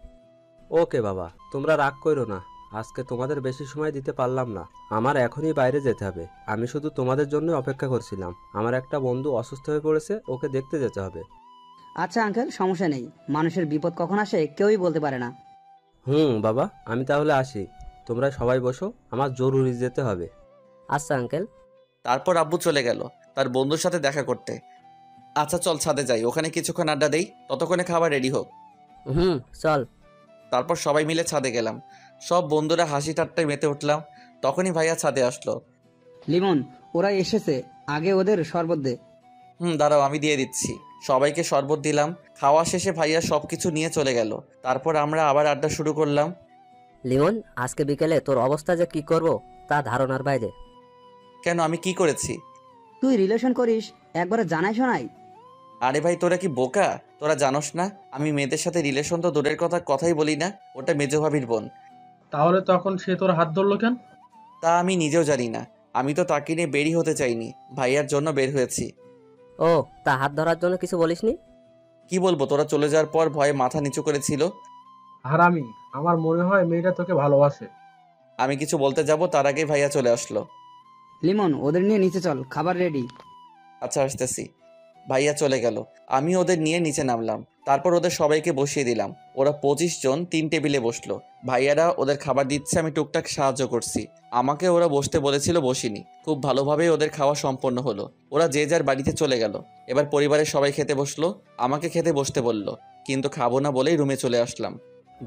ওকে বাবা, তোমরা রাগ করো না, আজকে তোমাদের বেশি সময় দিতে পারলাম না। আমার এখনই বাইরে যেতে হবে। আমি শুধু তোমাদের জন্য অপেক্ষা করছিলাম। আমার একটা বন্ধু অসুস্থ হয়ে পড়েছে, ওকে দেখতে যেতে হবে। আচ্ছা আঙ্কেল, সমস্যা নেই। মানুষের বিপদ কখন আসে কেউই বলতে পারে না। বাবা, আমি তাহলে আসি। তোমরা সবাই বসো, আমার জরুরি যেতে হবে। আচ্ছা আঙ্কেল। তারপর আব্বু চলে গেল তার বন্ধুর সাথে দেখা করতে। আচ্ছা চল ছাদে যাই, ওখানে কিছুক্ষণ আড্ডা দেই, ততক্ষণে খাবার রেডি হোক। চল। তারপর সবাই মিলে ছাদে গেলাম। সব বন্ধুরা হাসি ঠাট্টায় মেতে উঠলাম। তখনই ভাইয়া ছাদে আসলো। লিমন, ওরা এসেছে, আগে ওদের শরবত দে। দাঁড়াও, আমি দিয়ে দিচ্ছি। সবাইকে শরবত দিলাম। খাওয়া শেষে ভাইয়া সবকিছু নিয়ে চলে গেল। তারপর আমরা আবার আড্ডা শুরু করলাম। লিমন, আজকে বিকেলে তোর অবস্থা যে কি করব তা ধারণার বাইরে। কেন, আমি কি করেছি? তুই রিলেশন করিস, একবারে জানাই শোনাই। আরে ভাই, তোরা কি বোকা? তোরা জানোস না আমি মেয়েদের সাথে রিলেশন তো দূরের কথাই বলি না। ওটা মেজো ভাবির বোন। তাহলে তখন সে তোর হাত ধরলো কেন? তা আমি নিজেও জানি না। আমি তো তাকে নিয়ে বেরই হতে চাইনি, ভাইয়ার জন্য বের হয়েছি। ও, তা হাত ধরার জন্য কিছু বলিসনি? কি বলবো, তোরা চলে যাওয়ার পর ভয়ে মাথা নিচু করেছিল। হারামি, আমার মনে হয় মেয়েটা তোকে ভালোবাসে। আমি কিছু বলতে যাব তার আগে ভাইয়া চলে আসলো। লিমন, ওদের নিয়ে নিচে চল, খাবার রেডি। আচ্ছা আসতেছি। ভাইয়া চলে গেল। আমি ওদের নিয়ে নিচে নামলাম। তারপর ওদের সবাইকে বসিয়ে দিলাম। ওরা 25 জন 3 টেবিলে বসলো। ভাইয়ারা ওদের খাবার দিচ্ছে, আমি টুকটাক সাহায্য করছি। আমাকে ওরা বসতে বলেছিল, বসিনি। খুব ভালোভাবেই ওদের খাওয়া সম্পন্ন হলো। ওরা যে যার বাড়িতে চলে গেল। এবার পরিবারের সবাই খেতে বসলো। আমাকে খেতে বসতে বলল, কিন্তু খাবো না বলেই রুমে চলে আসলাম।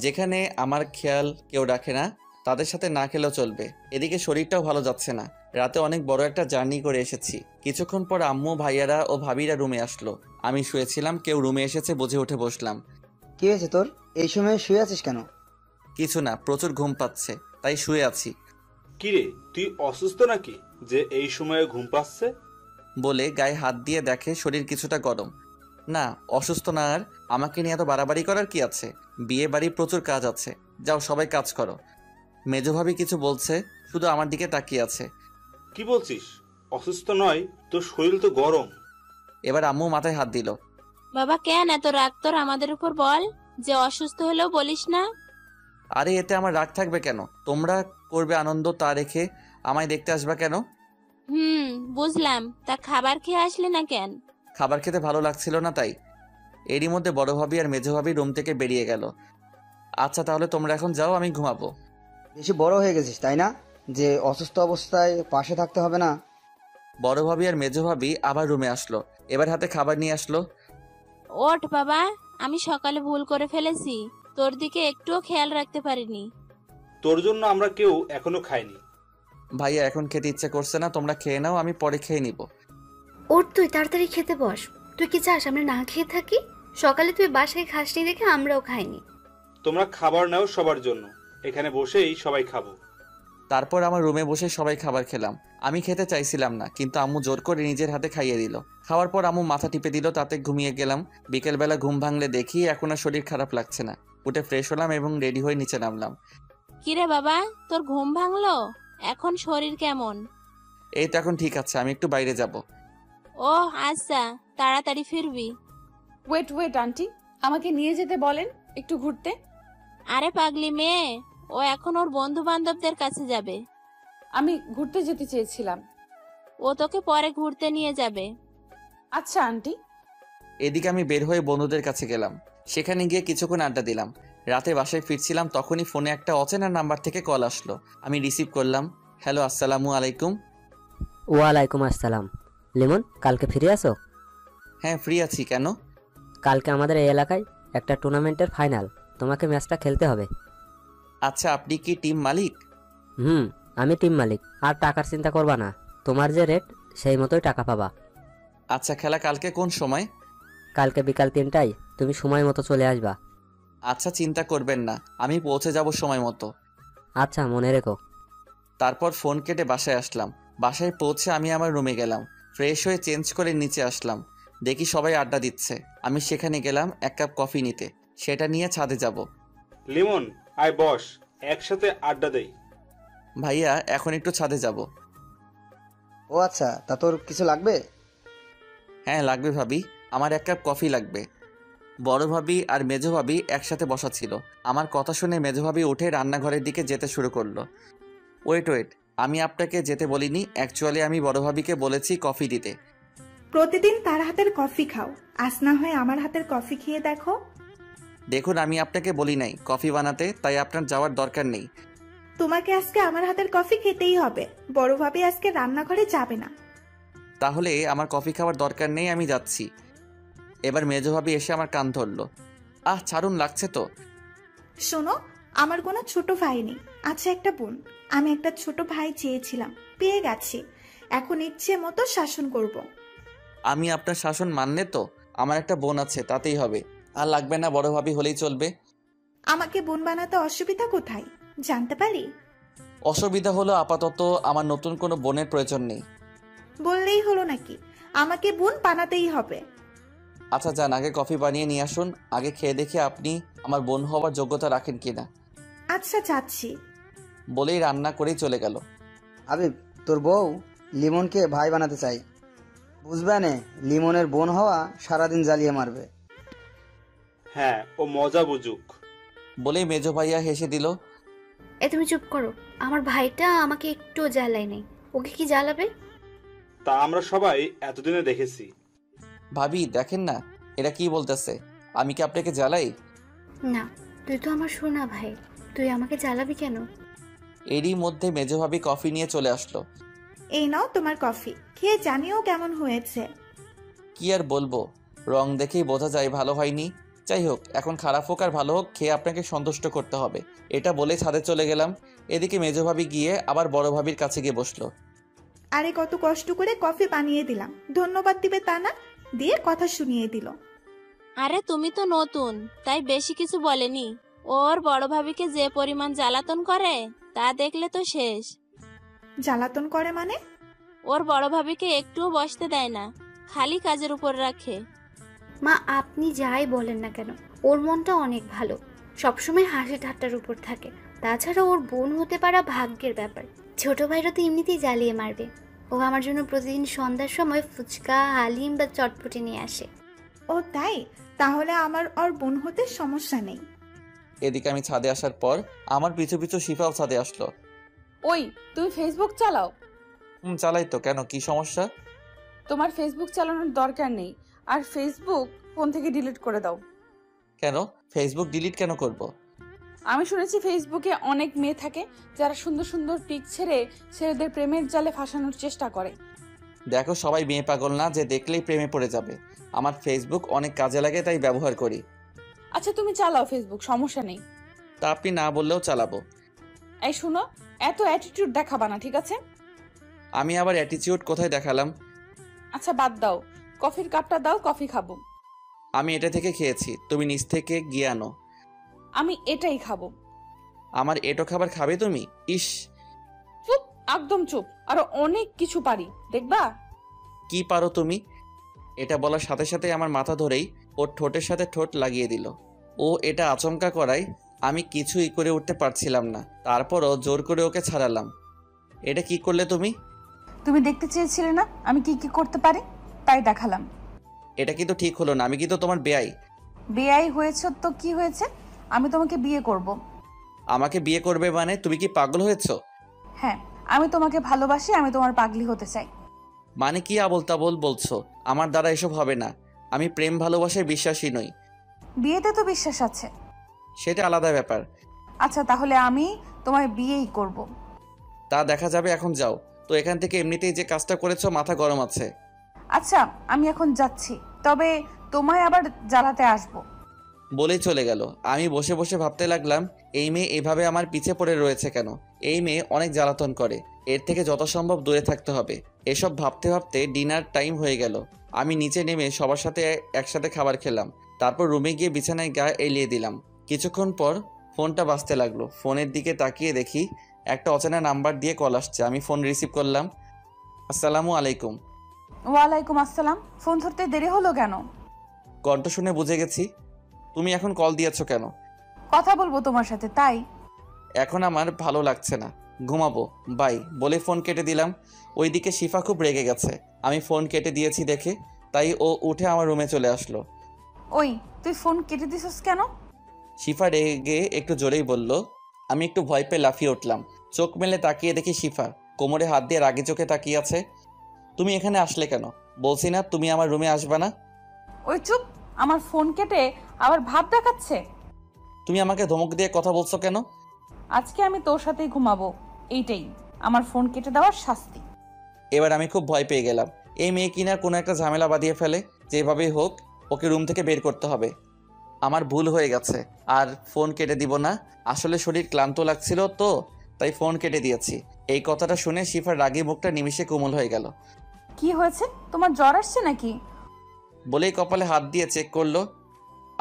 যেখানে আমার খেয়াল কেউ রাখে না, তাদের সাথে না খেলেও চলবে। এদিকে শরীরটাও ভালো যাচ্ছে না। রাতে অনেক বড় একটা জার্নি করে এসেছি। কিছুক্ষণ পর আম্মু, ভাইয়ারা ও ভাবিরা রুমে আসলো। আমি শুয়েছিলাম, কেউ রুমে এসেছে বুঝে উঠে বসলাম। কি হয়েছে তোর? এই সময় শুয়ে আছিস কেন? কিছু না, প্রচুর ঘুম পাচ্ছে, তাই শুয়ে আছি। কিরে, তুই অসুস্থ নাকি যে এই সময়ে ঘুম পাচ্ছে? বলে গায়ে হাত দিয়ে দেখে শরীর কিছুটা গরম। না, অসুস্থ না। আর আমাকে নিয়ে এত বাড়াবাড়ি করার কি আছে? বিয়ে বাড়ি প্রচুর কাজ আছে, যাও সবাই কাজ করো। মেজো ভাবি কিছু বলছে, শুধু আমার দিকে তাকিয়ে আছে। কি বলছিস? অসুস্থ নয়, তোর শরীর তো গরম। এবার আম্মু মাথায় হাত দিল। বাবা কেন এত রাগ তোর আমাদের উপর? বল, যে অসুস্থ হলেও বলিস না। আরে এতে আমার রাগ থাকবে কেন? তোমরা করবে আনন্দ, তা রেখে আমায় দেখতে আসবা কেন? বুঝলাম। তা খাবার খেয়ে আসলি না কেন? খাবার খেতে ভালো লাগছিল না তাই। এরই মধ্যে বড় ভাবি আর মেজো ভাবি রুম থেকে বেরিয়ে গেল। আচ্ছা তাহলে তোমরা এখন যাও, আমি ঘুমাবো। বেশি বড় হয়ে গেছিস তাই না, যে অসুস্থ অবস্থায় পাশে থাকতে হবে না? বড় ভাবি আর মেজো ভাবি আবার রুমে আসলো। এবার হাতে খাবার নিয়ে আসলো। ওঠ বাবা, আমি সকালে ভুল করে ফেলেছি, তোর দিকে একটুও খেয়াল রাখতে পারিনি। তোর জন্য আমরা কেউ এখনো খাইনি। ভাইয়া এখন খেতে ইচ্ছে করছে না, তোমরা খেয়ে নাও, আমি পরে খেয়ে নিব। ওর তুই তাড়াতাড়ি খেতে বস। তুই কি চাস আমরা না খেয়ে থাকি? সকালে তুই বাসায় খাসনি দেখে আমরাও খাইনি। তোমরা খাবার নাও সবার জন্য, এখানে বসেই সবাই খাবো। তারপর আমার রুমে বসে সবাই খাবার খেলাম। আমি খেতে চাইছিলাম না, কিন্তু আম্মু জোর করে নিজের হাতে খাইয়ে দিল। খাওয়ার পর আম্মু মাথা টিপে দিল, তাতে ঘুমিয়ে গেলাম। বিকেলবেলা ঘুম ভাঙলে দেখি এখন আর শরীর খারাপ লাগছে না। উঠে ফ্রেশ হলাম এবং রেডি হয়ে নিচে নামলাম। কিরে বাবা, তোর ঘুম ভাঙলো? এখন শরীর কেমন? এই তো এখন ঠিক আছে, আমি একটু বাইরে যাব। ও আচ্ছা, তাড়াতাড়ি ফিরবি। ওয়েট আন্টি, আমাকে নিয়ে যেতে বলেন একটু ঘুরতে। আরে পাগলি মেয়ে, ও এখন ওর বন্ধু বান্ধবদের কাছে যাবে। আমি ঘুরতে যেতে চেয়েছিলাম। ও তোকে পরে ঘুরতে নিয়ে যাবে। আচ্ছা আন্টি। এদিকে আমি বের হয়ে বন্ধুদের কাছে গেলাম। সেখানে গিয়ে কিছুক্ষণ আড্ডা দিলাম। রাতে বাসায় ফিরছিলাম, তখনই ফোনে একটা অচেনা নাম্বার থেকে কল আসলো। আমি রিসিভ করলাম। হ্যালো, আসসালামু আলাইকুম। ওয়ালাইকুম আসসালাম। লিমন, কালকে ফিরে আসো? হ্যাঁ ফ্রি আছি, কেন? কালকে আমাদের এই এলাকায় একটা টুর্নামেন্টের ফাইনাল, তোমাকে ম্যাচটা খেলতে হবে। আচ্ছা, আপনি কি টিম মালিক? আমি টিম মালিক। আর টাকার চিন্তা করবা না, তোমার যে রেট সেই মতোই টাকা পাবা। আচ্ছা, খেলা কালকে কোন সময়? কালকে বিকাল 3টায় তুমি সময় মতো চলে আসবা। আচ্ছা, চিন্তা করবেন না, আমি পৌঁছে যাব সময় মতো। আচ্ছা, মনে রেখো। তারপর ফোন কেটে বাসায় আসলাম। বাসায় পৌঁছে আমি আমার রুমে গেলাম। ফ্রেশ হয়ে চেঞ্জ করে নিচে আসলাম। দেখি সবাই আড্ডা দিচ্ছে। আমি সেখানে গেলাম এক কাপ কফি নিতে। সেটা নিয়ে ছাদে যাব। লিমন, আয় বস, একসাথে আড্ডা দেই। ভাইয়া এখন একটু ছাদে যাব। ও আচ্ছা, তা তোর কিছু লাগবে? হ্যাঁ লাগবে ভাবি, আমার 1 কাপ কফি লাগবে। বড় ভাবি আর মেজো ভাবি একসাথে বসা ছিল। আমার কথা শুনে মেজো ভাবি উঠে রান্নাঘরের দিকে যেতে শুরু করলো। ওয়েট, আমি আপনাকে যেতে বলিনি, অ্যাকচুয়ালি আমি বড় ভাবিকে বলেছি কফি দিতে। প্রতিদিন তার হাতের কফি খাও, আজ না হয় আমার হাতের কফি খেয়ে দেখো। দেখুন আমি আপনাকে বলি নাই কফি বানাতে, তাই আপনার যাওয়ার দরকার নেই। তোমাকে আজকে আমার হাতের কফি খেতেই হবে। বড় ভাবি আজকে রান্নাঘরে যাবে না। তাহলে আমার কফি খাওয়ার দরকার নেই, আমি যাচ্ছি। এবার মেজো ভাবি এসে আমার কান ধরলো। ছাড়ুন, লাগছে তো। শোনো, আমার কোনো ছোট ভাই নেই, আছে একটা বোন। আমি একটা ছোট ভাই চেয়েছিলাম, পেয়ে গেছি। এখন ইচ্ছে মতো শাসন করব। আমি আপনার শাসন মানলে তো? আমার একটা বোন আছে, তাতেই হবে। আর লাগবে না, বড় ভাবি হলেই চলবে। আমাকে বোন বানাতে অসুবিধা কোথায় জানতে পারি? অসুবিধা হলো আপাতত আমার নতুন কোনো বোনের প্রয়োজন নেই। বললেই হলো নাকি? আমাকে বোন বানাতেই হবে। আচ্ছা যান, আগে কফি বানিয়ে নিয়ে আসুন, আগে খেয়ে দেখে আপনি আমার বোন হওয়ার যোগ্যতা রাখেন কিনা। আচ্ছা যাচ্ছি বলেই রান্না করেই চলে গেল। আবিব, তোর বউ লিমনকে ভাই বানাতে চাই, বুঝবে না? লিমনের বোন হওয়া সারাদিন জ্বালিয়ে মারবে। হ্যাঁ, ও মজা বুঝুক। বলেই মেজো ভাইয়া হেসে দিল। তুমি চুপ করো, আমার ভাইটা আমাকে একটু জ্বালায় নেই, ওকে কি জ্বালাবে? তা আমরা সবাই এতদিনে দেখেছি। ভাবি দেখেন না, এরা কি বলতেছে, আমি কি আপনাকে জ্বালাই? না, তুই তো আমার সোনা ভাই, তুই আমাকে জ্বালাবি কেন? এরই মধ্যে মেজো ভাবি কফি নিয়ে চলে আসলো। এই নাও তোমার কফি, খেয়ে জানিও কেমন হয়েছে। কি আর বলবো, রং দেখেই বোঝা যায় ভালো হয়নি। যাই হোক, এখন খারাপ হোক আর ভালো হোক, খেয়ে আপনাকে সন্তুষ্ট করতে হবে। এটা বলে ছাদে চলে গেলাম। এদিকে মেজো ভাবি গিয়ে আবার বড় ভাবির কাছে গিয়ে বসলো। আরে কত কষ্ট করে কফি বানিয়ে দিলাম, ধন্যবাদ দিবে তা না, দিয়ে কথা শুনিয়ে দিল। আরে তুমি তো নতুন, তাই বেশি কিছু বলেনি। ওর বড় ভাবিকে যে পরিমাণ জ্বালাতন করে তা দেখলে তো শেষ। জ্বালাতন করে মানে? ওর বড় ভাবিকে একটুও বসতে দেয় না, খালি কাজের উপর রাখে। মা, আপনি যাই বলেন না কেন, ওর মনটা অনেক ভালো, সবসময় হাসি ঠাট্টার উপর থাকে। তাছাড়া ওর বোন হতে পারা ভাগ্যের ব্যাপার। ছোট ভাইরা তো এমনিতেই জ্বালিয়ে মারবে। ও আমার জন্য প্রতিদিন সন্ধ্যার সময় ফুচকা, হালিম বা চটপটি নিয়ে আসে। ও তাই? তাহলে আমার ওর বোন হতে সমস্যা নেই। এদিকে আমি ছাদে আসার পর আমার পিছু পিছু শিফাও ছাদে আসলো। ওই, তুমি ফেসবুক চালাও? চালাই তো, কেন কি সমস্যা? তোমার ফেসবুক চালানোর দরকার নেই, আর ফেসবুক ফোন থেকে ডিলিট করে দাও। কেন ফেসবুক ডিলিট কেন করব? আমি শুনেছি ফেসবুকে অনেক মেয়ে থাকে যারা সুন্দর সুন্দর পিক ছেড়ে ছেলেদের প্রেমের জালে ফাঁসানোর চেষ্টা করে। দেখো, সবাই মেয়ে পাগল না যে দেখলেই প্রেমে পড়ে যাবে। আমার ফেসবুক অনেক কাজে লাগে, তাই ব্যবহার করি। আচ্ছা তুমি চালাও ফেসবুক, সমস্যা নেই। তা আপনি না বললেও চালাবো। এই শুনো, এত অ্যাটিটিউড দেখাবা না, ঠিক আছে? আমি আবার অ্যাটিটিউড কোথায় দেখালাম? আচ্ছা বাদ দাও, কফির কাপটা দাও, কফি খাবো। আমি এটা থেকে খেয়েছি, তুমি নিচ থেকে গিয়ে আনো। আমি এটাই খাবো। আমার এটো খাবার খাবে তুমি? ইস, চুপ, একদম চুপ। আরো অনেক কিছু পারি, দেখবা। কি পারো তুমি? এটা বলার সাথে সাথে আমার মাথা ধরেই ওর ঠোঁটের সাথে ঠোঁট লাগিয়ে দিল। ও এটা আচমকা করায় আমি কিছুই করে উঠতে পারছিলাম না, তারপরও জোর করে ওকে ছাড়ালাম। এটা কি করলে তুমি? তুমি দেখতে চেয়েছিলে না আমি কি কি করতে পারি, তাই দেখালাম। এটা কিন্তু ঠিক হলো না, আমি কিন্তু তোমার বেয়াই। বেয়াই হয়েছে তো কি হয়েছে, আমি তোমাকে বিয়ে করব। আমাকে বিয়ে করবে মানে? তুমি কি পাগল হয়েছো? হ্যাঁ, আমি তোমাকে ভালোবাসি, আমি তোমার পাগলি হতে চাই। মানে কি আবোল তাবোল বলছো? আমার দ্বারা এসব হবে না, আমি প্রেম ভালোবাসায় বিশ্বাসী নই। বিয়েতে তো বিশ্বাস আছে। সেটা আলাদা ব্যাপার। আচ্ছা তাহলে আমি তোমায় বিয়েই করব। তা দেখা যাবে, এখন যাও তো এখান থেকে। এমনিতেই যে কাজটা করেছো মাথা গরম আছে। আচ্ছা আমি এখন যাচ্ছি, তবে তোমায় আবার জ্বালাতে আসবো। বলেই চলে গেল। আমি বসে বসে ভাবতে লাগলাম, এই মেয়ে এভাবে আমার পিছে পড়ে রয়েছে কেন? এই মেয়ে অনেক জ্বালাতন করে, এর থেকে যত সম্ভব দূরে থাকতে হবে। এসব ভাবতে ভাবতে ডিনার টাইম হয়ে গেল। আমি নিচে নেমে সবার সাথে একসাথে খাবার খেলাম, তারপর রুমে গিয়ে বিছানায় গা এলিয়ে দিলাম। কিছুক্ষণ পর ফোনটা বাজতে লাগলো। ফোনের দিকে তাকিয়ে দেখি একটা অচেনা নাম্বার দিয়ে কল আসছে। আমি ফোন রিসিভ করলাম। আসসালামু আলাইকুম। ওয়ালাইকুম আসসালাম। ফোন ধরতে দেরি হলো কেন? কণ্ঠ শুনে বুঝে গেছি। তুমি এখন কল দিয়েছো কেন? কথা বলবো তোমার সাথে, তাই। এখন আমার ভালো লাগছে না, ঘুমাবো, বাই বলে ফোন কেটে দিলাম। ওইদিকে শিফা খুব রেগে গেছে আমি ফোন কেটে দিয়েছি দেখে, তাই ও উঠে আমার রুমে চলে আসলো। ওই তুই ফোন কেটে দিছিস কেন? শিফা রেগে একটু জোরেই বলল। আমি একটু ভয় পেয়ে লাফিয়ে উঠলাম। চোখ মেলে তাকিয়ে দেখি শিফা কোমরে হাত দিয়ে রাগে চোখে তাকিয়ে আছে। তুমি এখানে আসলে কেন? বলছি না তুমি আমার রুমে আসবে না? ওই চুপ, আমার ফোন কেটে আবার ভাব দেখাচ্ছে। তুমি আমাকে ধমক দিয়ে কথা বলছো কেন? আজকে আমি তোর সাথেই ঘুমাবো, এইটাই আমার ফোন কেটে দেওয়ার শাস্তি। এবার আমি খুব ভয় পেয়ে গেলাম। এই মেয়ে কিনা কোনো একটা ঝামেলা বাঁধিয়ে ফেলে, যেভাবেই হোক ওকে রুম থেকে বের করতে হবে। আমার ভুল হয়ে গেছে, আর ফোন কেটে দিব না। আসলে শরীর ক্লান্ত লাগছিল তো, তাই ফোন কেটে দিয়েছি। এই কথাটা শুনে শিফার রাগী মুখটা নিমিষে কোমল হয়ে গেল। কি হয়েছে, তোমার জ্বর আসছে নাকি? বলেই কপালে হাত দিয়ে চেক করলো।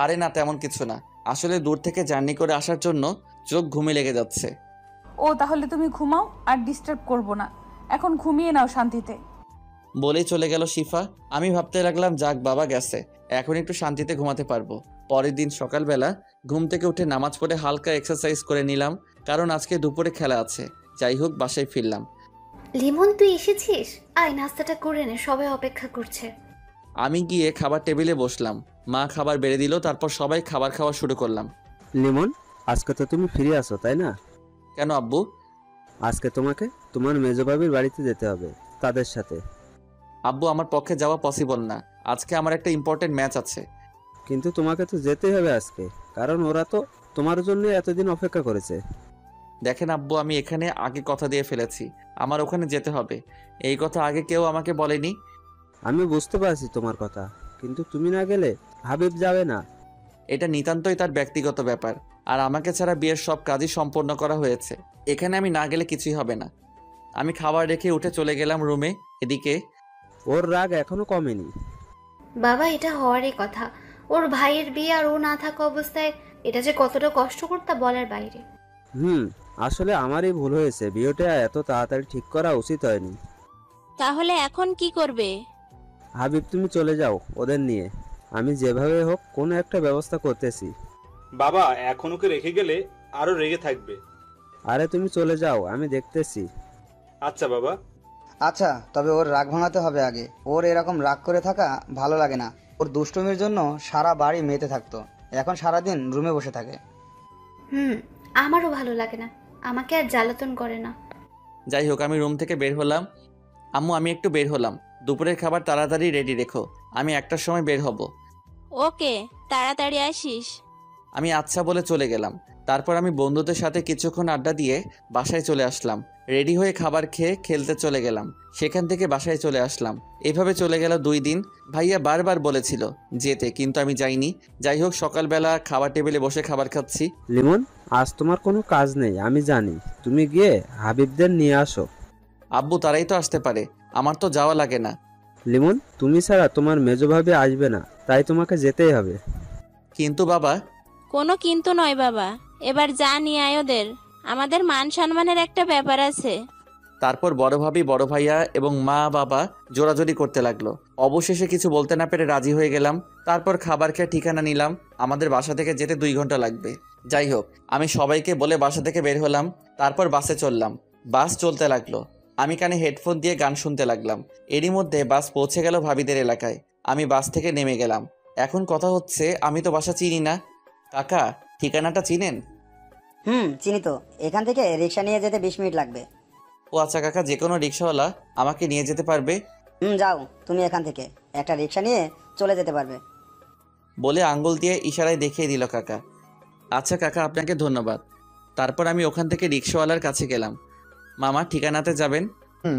আরে না, তেমন কিছু না। আসলে দূর থেকে জার্নি করে আসার জন্য চোখ ঘুমে লেগে যাচ্ছে। ও তাহলে তুমি ঘুমাও, আর ডিস্টার্ব করব না, এখন ঘুমিয়ে নাও শান্তিতে। বলেই চলে গেল শিফা। আমি ভাবতে লাগলাম যাক বাবা গেছে, এখন একটু শান্তিতে ঘুমাতে পারবো। পরের দিন সকালবেলা ঘুম থেকে উঠে নামাজ পড়ে হালকা এক্সারসাইজ করে নিলাম, কারণ আজকে দুপুরে খেলা আছে। যাই হোক বাসায় ফিরলাম। লিমন তুই এসেছিস, আয় নাস্তাটা করে নে, সবাই অপেক্ষা করছে। আমি গিয়ে খাবার টেবিলে বসলাম। মা খাবার বেড়ে দিল, তারপর সবাই খাবার খাওয়া শুরু করলাম। লিমন, আজকে তো তুমি ফিরে আসো তাই না? কেন আব্বু? আজকে তোমাকে তোমার মেজবাবির বাড়িতে যেতে হবে তাদের সাথে। আব্বু আমার পক্ষে যাওয়া পসিবল না, আজকে আমার একটা ইম্পর্টেন্ট ম্যাচ আছে। কিন্তু তোমাকে তো যেতেই হবে আজকে, কারণ ওরা তো তোমার জন্য এতদিন অপেক্ষা করেছে। দেখেন আব্বু, আমি এখানে আগে কথা দিয়ে ফেলেছি, আমার ওখানে যেতে হবে। এই কথা আগে কেউ আমাকে বলেনি। আমি বুঝতে পারছি তোমার কথা, কিন্তু তুমি না গেলে হাবিব যাবে না। এটা নিতান্তই তার ব্যক্তিগত ব্যাপার, আর আমাকে ছাড়া বিয়ের সব কাজই সম্পন্ন করা হয়েছে। এখানে আমি না গেলে কিছুই হবে না। আমি খাবার রেখে উঠে চলে গেলাম রুমে। এদিকে ওর রাগ এখনো কমেনি। বাবা এটা হওয়ারই কথা, ওর ভাইয়ের বিয়ে আর ও না থাকা অবস্থায় এটা যে কতটা কষ্টকর তা বলার বাইরে। আসলে আমারই ভুল হয়েছে, বিয়েটা এত তাড়াতাড়ি ঠিক করা উচিত হয়নি। তাহলে এখন কি করবে? হাবিব তুমি চলে যাও ওদের নিয়ে, আমি যেভাবে হোক কোনো একটা ব্যবস্থা করতেছি। বাবা এখন ওকে রেখে গেলে আরো রেগে থাকবে। আরে তুমি চলে যাও, আমি দেখতেছি। আচ্ছা বাবা। আচ্ছা, তবে ওর রাগ ভাঙাতে হবে আগে। ওর এরকম রাগ করে থাকা ভালো লাগে না। ওর দুষ্টুমির জন্য সারা বাড়ি মেতে থাকতো, এখন সারাদিন রুমে বসে থাকে। আমারও ভালো লাগে না, আমাকে আর জ্বালাতন করে না। যাই হোক আমি রুম থেকে বের হলাম। আম্মু আমি একটু বের হলাম, দুপুরের খাবার তাড়াতাড়ি রেডি রেখো, আমি 1টার সময় বের হব। ওকে, তাড়াতাড়ি আসিস। আমি আচ্ছা বলে চলে গেলাম। তারপর আমি বন্ধুদের সাথে কিছুক্ষণ আড্ডা দিয়ে বাসায় চলে আসলাম। রেডি হয়ে খাবার খেয়ে খেলতে চলে গেলাম, সেখান থেকে বাসায় চলে আসলাম। এভাবে চলে গেল 2 দিন। ভাইয়া বারবার বলেছিল যেতে, কিন্তু আমি যাইনি। যাই হোক সকালবেলা খাবার টেবিলে বসে খাবার খাচ্ছি। লিমন, আজ তোমার কোনো কাজ নেই আমি জানি, তুমি গিয়ে হাবিবদের নিয়ে আসো। আব্বু তারাই তো আসতে পারে, আমার তো যাওয়া লাগে না। লিমন, তুমি ছাড়া তোমার মেজভাবে আসবে না, তাই তোমাকে যেতেই হবে। কিন্তু বাবা। কোনো কিন্তু নয় বাবা, এবার যা নিয়ে আয় ওদের, আমাদের মান সম্মানের একটা ব্যাপার আছে। তারপর বড় ভাবি, বড় ভাইয়া এবং মা বাবা জোরাজোরি করতে লাগলো। অবশেষে কিছু বলতে না পেরে রাজি হয়ে গেলাম। তারপর খাবার খেয়ে ঠিকানা নিলাম, আমাদের বাসা থেকে যেতে 2 ঘন্টা লাগবে। যাই হোক আমি সবাইকে বলে বাসা থেকে বের হলাম। তারপর বাসে চললাম। বাস চলতে লাগলো, আমি কানে হেডফোন দিয়ে গান শুনতে লাগলাম। এরই মধ্যে বাস পৌঁছে গেল ভাবিদের এলাকায়। আমি বাস থেকে নেমে গেলাম। এখন কথা হচ্ছে আমি তো বাসা চিনি না। কাকা ঠিকানাটা চিনেন? চিনি তো, এখান থেকে রিক্সা নিয়ে যেতে 20 মিনিট লাগবে। ও আচ্ছা কাকা, যে কোনো রিক্সাওয়ালা আমাকে নিয়ে যেতে পারবে? যাও, তুমি এখান থেকে একটা রিক্সা নিয়ে চলে যেতে পারবে। বলে আঙ্গুল দিয়ে ইশারায় দেখিয়ে দিল কাকা। আচ্ছা কাকা, আপনাকে ধন্যবাদ। তারপর আমি ওখান থেকে রিক্সাওয়ালার কাছে গেলাম। মামা ঠিকানাতে যাবেন?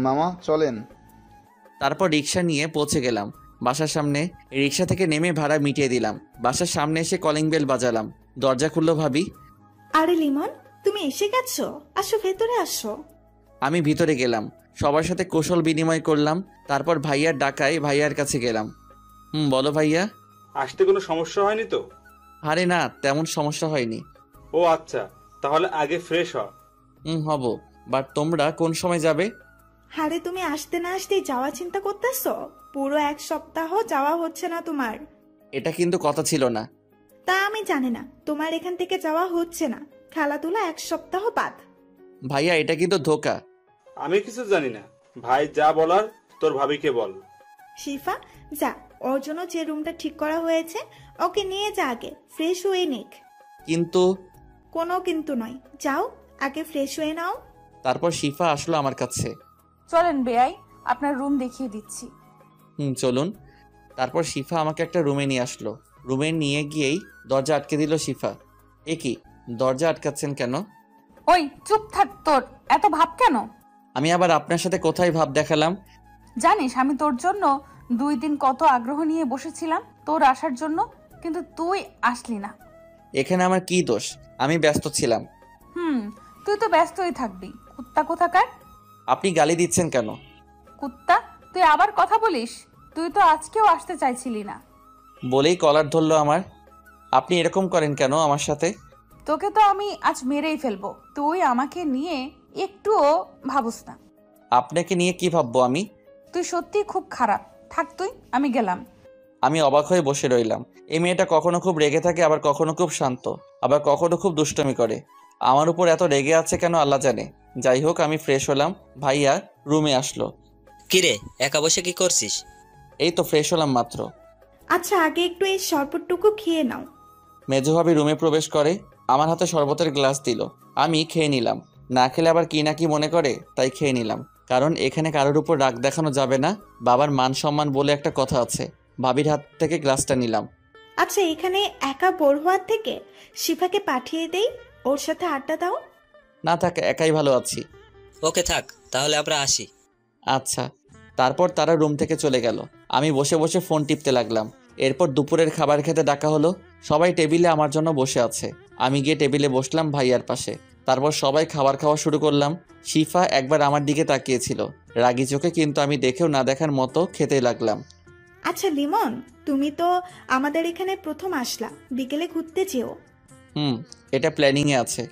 মামা চলেন। তারপর রিক্সা নিয়ে পৌঁছে গেলাম বাসার সামনে। রিক্সা থেকে নেমে ভাড়া মিটিয়ে দিলাম। বাসার সামনে এসে কলিং বেল বাজালাম। দরজা খুললো ভাবি। আরে লিমন, তুমি এসে গেছো, আসো ভেতরে আসো। আমি ভিতরে গেলাম, সবার সাথে কৌশল বিনিময় করলাম। তারপর ভাইয়ার ডাকায় ভাইয়ার কাছে গেলাম। বলো ভাইয়া। আসতে কোনো সমস্যা হয়নি তো? আরে না, তেমন সমস্যা হয়নি। ও আচ্ছা, তাহলে আগে ফ্রেশ হ। হব, বাট তোমরা কোন সময় যাবে? আরে তুমি আসতে না আসতেই যাওয়া চিন্তা করতেছো? পুরো 1 সপ্তাহ যাওয়া হচ্ছে না তোমার। এটা কিন্তু কথা ছিল না। তা আমি জানি না, তোমার এখান থেকে যাওয়া হচ্ছে না। খেলাধুলা 1 সপ্তাহ বাদ। ভাইয়া এটা কিন্তু ধোকা। আমি কিছু জানি না, ভাই যা বলার তোর ভাবিকে বল। শিফা যা, ওর জন্য যে রুমটা ঠিক করা হয়েছে ওকে নিয়ে যা, আগে ফ্রেশ হয়ে নিক। কিন্তু কোনো কিন্তু নয়, যাও আগে ফ্রেশ হয়ে নাও। তারপর শিফা আসলো আমার কাছে। চলেন বেয়াই, আপনার রুম দেখিয়ে দিচ্ছি। চলুন। তারপর শিফা আমাকে একটা রুমে নিয়ে আসলো। রুমে নিয়ে গিয়েই দরজা আটকে দিল শিফা। এ কি, দরজা আটকাচ্ছেন কেন? ওই চুপ থাক, তোর এত ভাব কেন? আমি আবার আপনার সাথে কোথায় ভাব দেখালাম? জানিস আমি তোর জন্য 2 দিন কত আগ্রহ নিয়ে বসেছিলাম তোর আসার জন্য, কিন্তু তুই আসলি না। এখানে আমার কি দোষ? আমি ব্যস্ত ছিলাম। তুই তো ব্যস্তই থাকবি, কুত্তা কোথাকার। আপনি গালি দিচ্ছেন কেন? কুত্তা, তুই আবার কথা বলিস? তুই তো আজকেও আসতে চাইছিলি না। বলেই কলার ধরলো আমার। আপনি এরকম করেন কেন আমার সাথে? তোকে তো আমি আজ মেরেই ফেলবো। তুই আমাকে নিয়ে একটুও ভাবুস না। আপনাকে নিয়ে কি ভাববো আমি? তুই সত্যি খুব খারাপ। থাক তুই, আমি গেলাম। আমি অবাক হয়ে বসে রইলাম। এই মেয়েটা কখনো খুব রেগে থাকে, আবার কখনো খুব শান্ত, আবার কখনো খুব দুষ্টমি করে। আমার উপর এত রেগে আছে কেন আল্লাহ জানে। যাই হোক, আমি ফ্রেশ হলাম। ভাইয়া রুমে আসলো। কিরে, একা বসে কি করছিস? এই তো ফ্রেশ হলাম মাত্র। আচ্ছা আগে একটু এই শরবতটুকু খেয়ে নাও। মেজো ভাবি রুমে প্রবেশ করে, আমার হাতে শরবতের গ্লাস দিল। আমি খেয়ে নিলাম। না খেলে আবার কি না কি মনে করে, তাই খেয়ে নিলাম। কারণ এখানে কারোর উপর রাগ দেখানো যাবে না, বাবার মান সম্মান বলে একটা কথা আছে। ভাবির হাত থেকে গ্লাসটা নিলাম। আচ্ছা এখানে একা বোর হওয়ার থেকে শিফাকে পাঠিয়ে দেই, ওর সাথে আড্ডা দাও। না থাক, একাই ভালো আছি। ওকে থাক, তাহলে আমরা আসি। আচ্ছা। তারপর তারা রুম থেকে চলে গেল। আমি বসে বসে ফোন টিপতে লাগলাম। এরপর দুপুরের খাবার খেতে ডাকা হলো। সবাই টেবিলে আমার জন্য বসে আছে। আমি গিয়ে টেবিলে বসলাম ভাইয়ার পাশে। তারপর সবাই খাবার খাওয়া শুরু করলাম। শিফা একবার আমার দিকে তাকিয়েছিল রাগি চোখে, কিন্তু আমি দেখেও না দেখার মতো খেতে লাগলাম। আচ্ছা লিমন, তুমি তো আমাদের এখানে প্রথম আসলা, বিকেলে ঘুরতে যেও। এটা প্ল্যানিংয়ে আছে।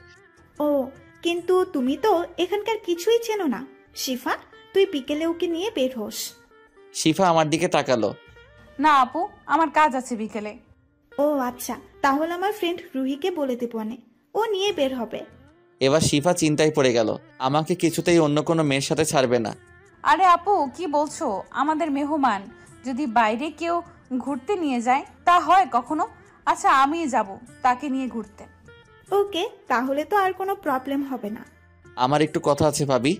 ও, কিন্তু তুমি তো এখানকার কিছুই চেনো না। শিফা, তুই বিকেলে ওকে নিয়ে বের হোস। শিফা আমার দিকে তাকালো। না আপু, আমার কাজ আছে বিকেলে। ও আচ্ছা, তাহলে আমার ফ্রেন্ড রুহিকে বলে দেবো নে, ও নিয়ে বের হবে। এবার শিফা চিন্তায় পড়ে গেল। আমাকে কিছুতেই অন্য কোনো মেয়ের সাথে ছাড়বে না। আরে আপু কি বলছো? আমাদের মেহমান যদি বাইরে কেউ ঘুরতে নিয়ে যায় তা হয় কখনো? আচ্ছা আমি যাব তাকে নিয়ে ঘুরতে। ওকে, তাহলে তো আর কোনো প্রবলেম হবে না। আমার একটু কথা আছে ভাবি।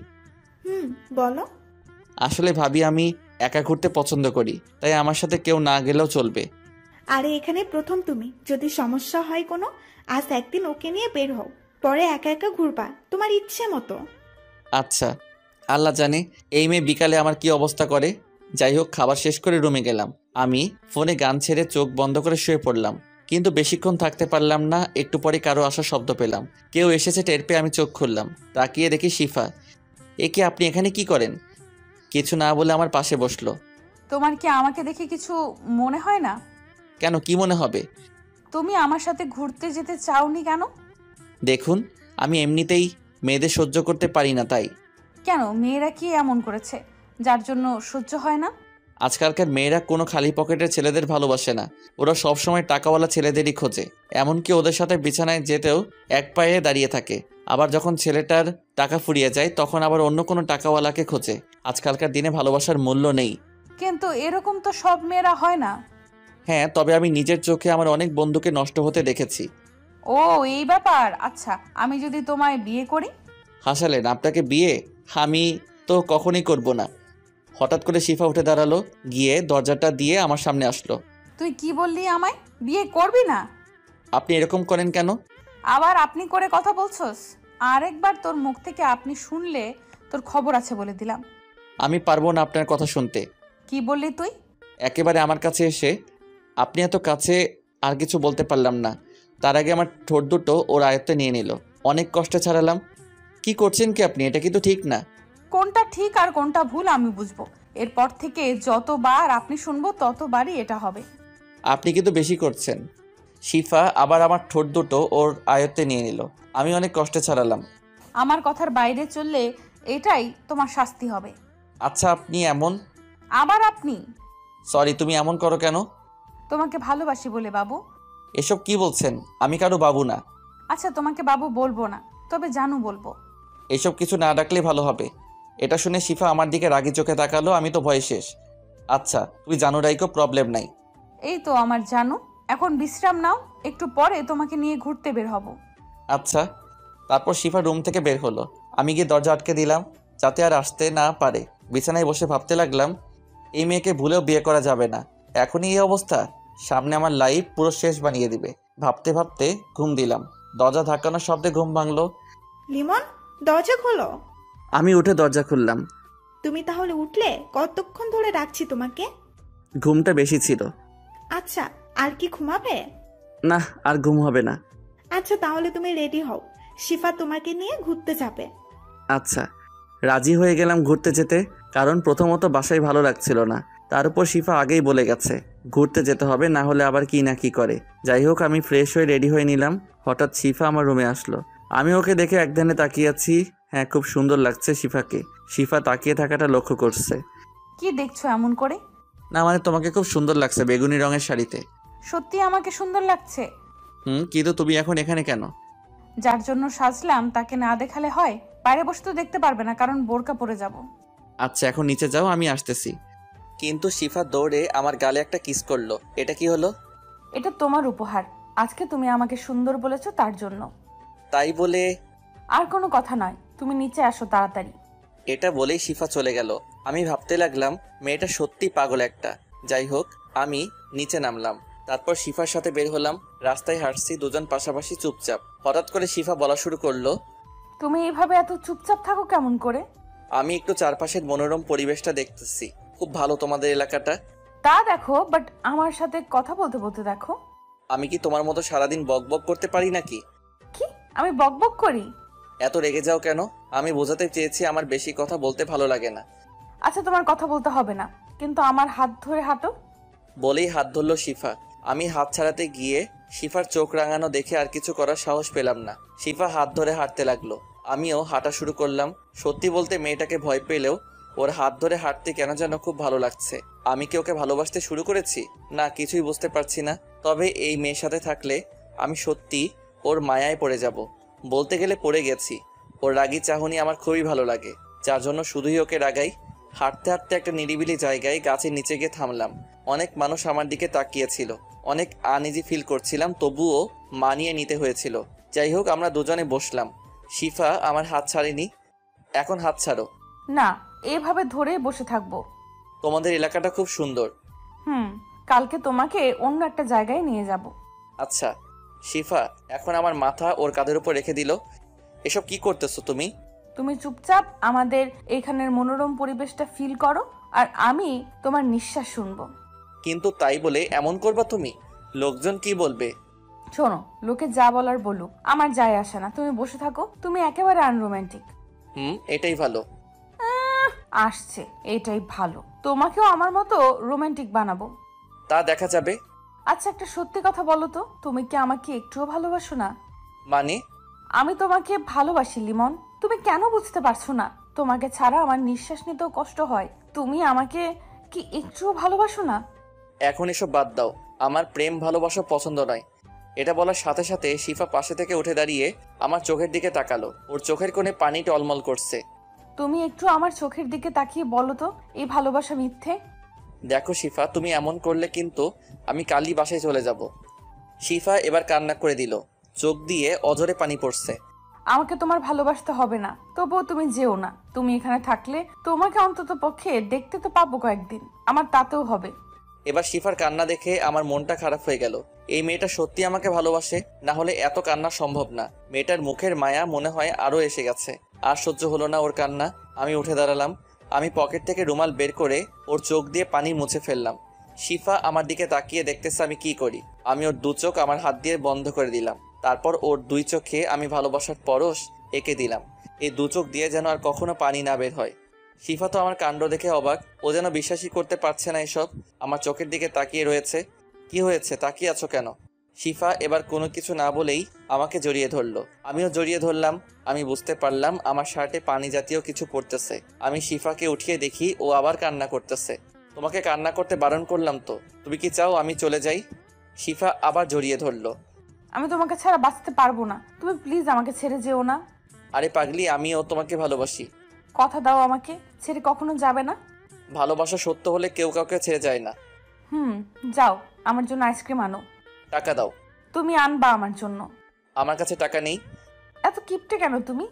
বলো। আসলে ভাবি, আমি একা ঘুরতে পছন্দ করি, তাই আমার সাথে কেউ না গেলেও চলবে। আরে এখানে প্রথম তুমি, যদি সমস্যা হয় কোনো, আজ একদিন ওকে নিয়ে বের হও, পরে একা একা ঘুরবা তোমার ইচ্ছে মতো। আচ্ছা, আল্লাহ জানে এই মেয়ে বিকালে আমার কি অবস্থা করে। যাই হোক, খাবার শেষ করে রুমে গেলাম। আমি ফোনে গান ছেড়ে চোখ বন্ধ করে শুয়ে পড়লাম, কিন্তু বেশিক্ষণ থাকতে পারলাম না। একটু পরে কারো আসার শব্দ পেলাম। কেউ এসেছে টের পেয়ে আমি চোখ খুললাম। তাকিয়ে দেখি শিফা। একে আপনি এখানে কি করেন? কিছু না বলে আমার পাশে বসলো। তোমার কি আমাকে দেখে কিছু মনে হয় না? কেন, কি মনে হবে? তুমি আমার সাথে ঘুরতে যেতে চাওনি কেন? দেখুন, আমি এমনিতেই মেয়েদের সহ্য করতে পারি না, তাই। কেন, মেয়েরা কি এমন করেছে যার জন্য সহ্য হয় না? আজকালকার মেয়েরা কোনো খালি পকেটের ছেলেদের ভালোবাসে না, ওরা সবসময় টাকাওয়ালা ছেলেদেরই খোঁজে। এমনকি ওদের সাথে বিছানায় যেতেও এক পায়ে দাঁড়িয়ে থাকে। আবার যখন ছেলেটার টাকা ফুরিয়ে যায় তখন আবার অন্য কোনো টাকাওয়ালাকে খোঁজে। আজকালকার দিনে ভালোবাসার মূল্য নেই। কিন্তু এরকম তো সব মেয়েরা হয় না। হ্যাঁ, তবে আমি নিজের চোখে আমার অনেক বন্ধুকে নষ্ট হতে দেখেছি। ও এই ব্যাপার। আচ্ছা, আমি যদি তোমায় বিয়ে করি? হাসালেন, আপনাকে বিয়ে আমি তো কখনই করব না। হঠাৎ করে শিফা উঠে দাঁড়ালো, গিয়ে দরজাটা দিয়ে আমার সামনে আসলো। তুই কি বললি, আমায় বিয়ে করবি না? আপনি এরকম করেন কেন? আবার আপনি করে কথা বলছস? আরেকবার তোর মুখ থেকে আপনি শুনলে তোর খবর আছে বলে দিলাম। আমি পারবো না আপনার কথা শুনতে। কি বললি তুই? একেবারে আমার কাছে এসে আপনি এত কাছে, আর কিছু বলতে পারলাম না। তার আগে আমার ঠোঁট দুটো ওর আয়ত্তে নিয়ে নিল। অনেক কষ্টে ছাড়ালাম। কি করছেন কি আপনি? এটা কিন্তু ঠিক না। কোনটা ঠিক আর কোনটা ভুল আমি বুঝবো। এরপর থেকে যতবার আপনি শুনবো ততবারই এটা হবে। আপনি কিন্তু বেশি করছেন। শিফা আবার আমার ঠোঁট দুটো ওর আয়ত্তে নিয়ে নিল। আমি অনেক কষ্টে ছাড়ালাম। আমার কথার বাইরে চললে এটাই তোমার শাস্তি হবে। আচ্ছা, আপনি এমন। আবার আপনি? সরি, তুমি এমন করো কেন? তোমাকে ভালোবাসি বলে বাবু। এসব কি বলছেন? আমি কারো বাবু না। আচ্ছা তোমাকে বাবু বলবো না, তবে জানু বলবো। এসব কিছু না ডাকলে ভালো হবে। এটা শুনে শিফা আমার দিকে রাগি চোখে তাকালো। আমি তো ভয় শেষ। আচ্ছা তুই জানু রাইকো, প্রবলেম নাই। এই তো আমার জানু, এখন বিশ্রাম নাও, একটু পরে তোমাকে নিয়ে ঘুরতে বের হব। আচ্ছা। তারপর শিফা রুম থেকে বের হলো। আমি গিয়ে দরজা আটকে দিলাম যাতে আর আসতে না পারে। বিছানায় বসে ভাবতে লাগলাম, এই মেয়েকে ভুলেও বিয়ে করা যাবে না। এখনই এই অবস্থা, সামনে আমার লাইফ পুরো শেষ বানিয়ে দিবে। ভাবতে ভাবতে ঘুম দিলাম। দরজা ধাক্কানোর শব্দে ঘুম ভাঙলো। লিমন, দরজা খোলো। আমি উঠে দরজা খুললাম। তুমি তাহলে উঠলে? কতক্ষণ ধরে ডাকছি তোমাকে। ঘুমটা বেশি ছিল। আচ্ছা, আর কি ঘুমাবে? না, আর ঘুম হবে না। আচ্ছা তাহলে তুমি রেডি হও, শিফা তোমাকে নিয়ে ঘুরতে যাবে। আচ্ছা। রাজি হয়ে গেলাম ঘুরতে যেতে, কারণ প্রথমত বাসায় ভালো লাগছিল না। তার উপর শিফা আগেই বলে গেছে ঘুরতে যেতে হবে, না হলে আবার কি না কি করে। যাই হোক, আমি ফ্রেশ হয়ে রেডি হয়ে নিলাম। হঠাৎ শিফা আমার রুমে আসলো। আমি ওকে দেখে একধানে তাকিয়ে আছি। হ্যাঁ, খুব সুন্দর লাগছে শিফাকে। শিফা তাকিয়ে থাকাটা লক্ষ্য করছে। কি দেখছো এমন করে? না মানে তোমাকে খুব সুন্দর লাগছে বেগুনি রঙের শাড়িতে। সত্যি আমাকে সুন্দর লাগছে? কিন্তু তুমি এখন এখানে কেন? যার জন্য সাজলাম তাকে না দেখালে হয়? বাইরে বসে তো দেখতে পারবে না, কারণ বোরকা পরে যাব। আচ্ছা এখন নিচে যাও, আমি আসতেছি। কিন্তু শিফা দৌড়ে আমার গালে একটা কিস করলো। এটা কি হলো? এটা তোমার উপহার, আজকে তুমি আমাকে সুন্দর বলেছো তার জন্য। তাই বলে? আর কোনো কথা নয়, তুমি নিচে আসো তাড়াতাড়ি। এটা বলেই শিফা চলে গেল। আমি ভাবতে লাগলাম মেয়েটা সত্যি পাগল একটা। যাই হোক, আমি নিচে নামলাম। তারপর শিফার সাথে বের হলাম। রাস্তায় হাঁটছি, দুজন পাশাপাশি চুপচাপ। হঠাৎ করে শিফা বলা শুরু করলো, তুমি এইভাবে এত চুপচাপ থাকো কেমন করে? আমি একটু চারপাশের মনোরম পরিবেশটা দেখতেছি। খুব ভালো তোমাদের এলাকাটা। তা দেখো, বাট আমার সাথে কথা বলতে বলতে দেখো। আমি কি তোমার মতো সারাদিন বকবক করতে পারি নাকি? কি আমি বকবক করি? এত রেগে যাও কেন? আমি বোঝাতে চেয়েছি আমার বেশি কথা বলতে ভালো লাগে না। আচ্ছা তোমার কথা বলতে হবে না, কিন্তু আমার হাত ধরে হাঁটো। বলেই হাত ধরলো শিফা। আমি হাত ছাড়াতে গিয়ে শিফার চোখ রাঙানো দেখে আর কিছু করার সাহস পেলাম না। শিফা হাত ধরে হাঁটতে লাগলো, আমিও হাঁটা শুরু করলাম। সত্যি বলতে মেয়েটাকে ভয় পেলেও ওর হাত ধরে হাঁটতে কেন যেন খুব ভালো লাগছে। আমি কি ওকে ভালোবাসতে শুরু করেছি? না, কিছুই বুঝতে পারছি না। তবে এই মেয়ের সাথে থাকলে আমি সত্যি ওর মায়ায় পড়ে যাব। বলতে গেলে পড়ে গেছি। ওর রাগী চাহনি আমার খুবই ভালো লাগে, যার জন্য শুধুই ওকে রাগাই। হাঁটতে হাঁটতে একটা নিরিবিলি জায়গায় গাছের নিচে গিয়ে থামলাম। অনেক মানুষ আমার দিকে তাকিয়েছিল। অনেক আনইজি ফিল করছিলাম, তবুও মানিয়ে নিতে হয়েছিল। যাই হোক, আমরা দুজনে বসলাম। শিফা আমার হাত ছাড়েনি। এখন হাত ছাড়ো। না, এভাবে ধরে বসে থাকবো। তোমাদের এলাকাটা খুব সুন্দর। কালকে তোমাকে অন্য একটা জায়গায় নিয়ে যাব। আচ্ছা। শিফা এখন আমার মাথা ওর কাঁধের উপর রেখে দিল। এসব কি করতেছো তুমি? তুমি চুপচাপ আমাদের এখানের মনোরম পরিবেশটা ফিল করো, আর আমি তোমার নিঃশ্বাস শুনবো। কিন্তু তাই বলে এমন করবা তুমি? লোকজন কি বলবে? শোনো, লোকে যা বলার বলুক, আমার যায় আসে না। তুমি বসে থাকো, তুমি একেবারে আনরোম্যান্টিক। এটাই ভালো। আসছে, এটাই ভালো। তোমাকেও আমার মতো রোমান্টিক বানাবো। তা দেখা যাবে। আচ্ছা একটা সত্যি কথা বলো তো, তুমি কি আমাকে একটুও ভালোবাসো না? মানে? আমি তোমাকে ভালোবাসি লিমন, তুমি কেন বুঝতে পারছো না? তোমাকে ছাড়া আমার নিঃশ্বাস নিতেও কষ্ট হয়। তুমি আমাকে কি একটুও ভালোবাসো না? এখন এসব বাদ দাও, আমার প্রেম ভালোবাসা পছন্দ নয়। এটা বলার সাথে সাথে শিফা পাশে থেকে উঠে দাঁড়িয়ে আমার চোখের দিকে তাকালো। ওর চোখের কোণে পানি টলমল করছে। তুমি একটু আমার চোখের দিকে তাকিয়ে বলো তো, এই ভালোবাসা মিথ্যে? দেখো শিফা, তুমি এমন করলে কিন্তু আমি কালই বাসায় চলে যাব। শিফা এবার কান্না করে দিল, চোখ দিয়ে অঝরে পানি পড়ছে। আমাকে তোমার ভালোবাসতে হবে না, তবুও তুমি যেও না। তুমি এখানে থাকলে তোমাকে অন্তত পক্ষে দেখতে তো পাবো কয়েকদিন, আমার তাতেও হবে। এবার শিফার কান্না দেখে আমার মনটা খারাপ হয়ে গেল। এই মেয়েটা সত্যি আমাকে ভালোবাসে, না হলে এত কান্না সম্ভব না। মেয়েটার মুখের মায়া মনে হয় আরো এসে গেছে। আর সহ্য হলো না ওর কান্না। আমি উঠে দাঁড়ালাম। আমি পকেট থেকে রুমাল বের করে ওর চোখ দিয়ে পানি মুছে ফেললাম। শিফা আমার দিকে তাকিয়ে দেখতেছে আমি কি করি। আমি ওর দু চোখ আমার হাত দিয়ে বন্ধ করে দিলাম। তারপর ওর দুই চোখে আমি ভালোবাসার পরশ এঁকে দিলাম। এই দু চোখ দিয়ে যেন আর কখনো পানি না বের হয়। শিফা তো আমার কাণ্ড দেখে অবাক। ও যেন বিশ্বাসই করতে পারছে না এসব। আমার চোখের দিকে তাকিয়ে রয়েছে। কি হয়েছে, তাকিয়ে আছো কেন? শিফা এবার কোনো কিছু না বলেই আমাকে জড়িয়ে ধরলো। আমিও জড়িয়ে ধরলাম। আমি বুঝতে পারলাম আমার শার্টে পানি জাতীয় কিছু পড়তেছে। আমি শিফাকে উঠিয়ে দেখি ও আবার কান্না করতেছে। তোমাকে কান্না করতে বারণ করলাম তো, তুমি কি চাও আমি চলে যাই? শিফা আবার জড়িয়ে ধরলো। আমি তোমাকে ছাড়া বাঁচতে পারবো না। তুমি প্লিজ আমাকে ছেড়ে যেও না। আরে পাগলি, আমিও তোমাকে ভালোবাসি। কথা দাও আমাকে ছেড়ে কখনো যাবে না। ভালোবাসা সত্য হলে কেউ কাউকে ছেড়ে যায় না। যাও, আমার জন্য আইসক্রিম আনো। টাকা দাও। তুমি আনবা আমার জন্য? আমার কাছে টাকা নেই। এত কিপটে কেন তুমি?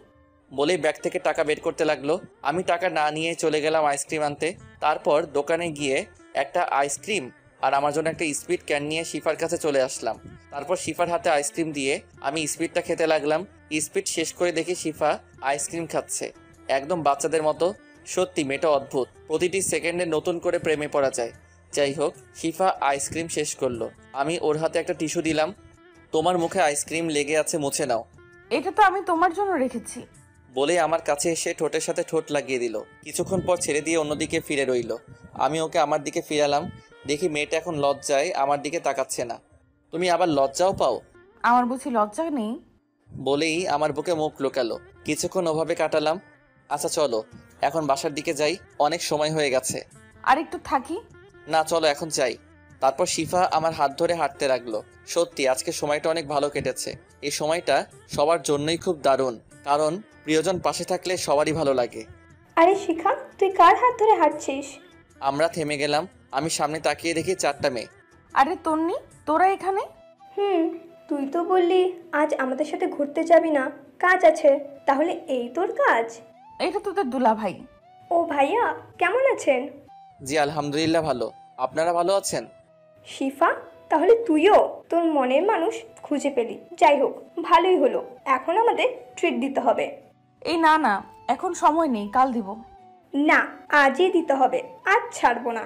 বলেই ব্যাগ থেকে টাকা বের করতে লাগলো। আমি টাকা না নিয়ে চলে গেলাম আইসক্রিম আনতে। তারপর দোকানে গিয়ে একটা আইসক্রিম আর আমার জন্য একটা স্পিড ক্যান নিয়ে শিফার কাছে চলে আসলাম। তারপর শিফার হাতে আইসক্রিম দিয়ে আমি স্পিডটা খেতে লাগলাম। স্পিড শেষ করে দেখি শিফা আইসক্রিম খাচ্ছে একদম বাচ্চাদের মতো। সত্যি মেয়েটা অদ্ভুত, প্রতিটি সেকেন্ডে নতুন করে প্রেমে পড়া যায়। যাই হোক, শিফা আইসক্রিম শেষ করলো। আমি ওর হাতে একটা টিস্যু দিলাম। তোমার মুখে আইসক্রিম লেগে আছে, মুছে নাও। এটা তো আমি তোমার জন্য রেখেছি। বলে আমার কাছে এসে ঠোঁটের সাথে ঠোঁট লাগিয়ে দিল। কিছুক্ষণ পর ছেড়ে দিয়ে অন্যদিকে ফিরে রইল। আমি ওকে আমার দিকে ফিরালাম। দেখি মেয়েটা এখন লজ্জায় আমার দিকে তাকাচ্ছে না। তুমি আবার লজ্জাও পাও? আমার বুঝি লজ্জা নেই? বলেই আমার বুকে মুখ লুকালো। কিছুক্ষণ ওভাবে কাটালাম। আচ্ছা চলো এখন বাসার দিকে যাই, অনেক সময় হয়ে গেছে। আর একটু থাকি? না চলো এখন যাই। তারপর শিফা আমার হাত ধরে হাঁটতে লাগলো। সত্যি আজকে সময়টা অনেক ভালো কেটেছে। এই সময়টা সবার জন্যই খুব দারুণ, কারণ প্রিয়জন পাশে থাকলে সবারই ভালো লাগে। আরে শিখা, তুই কার হাত ধরে হাঁটছিস? আমরা থেমে গেলাম। আমি সামনে তাকিয়ে দেখি 4টা মেয়ে। আরে তন্নি, তোরা এখানে? তুই তো বললি আজ আমাদের সাথে ঘুরতে যাবি না, কাজ আছে। তাহলে এই তোর কাজ? এটা তোদের দুলা ভাই। ও ভাইয়া, কেমন আছেন? জি আলহামদুলিল্লাহ ভালো। আপনারা ভালো আছেন? শিফা, তাহলে তুইও তোর মনের মানুষ খুঁজে পেলি। যাই হোক, ভালোই হলো। এখন আমাদের ট্রিট দিতে হবে। এই না না, এখন সময় নেই, কাল দিব। না, আজই দিতে হবে, আজ ছাড়বো না।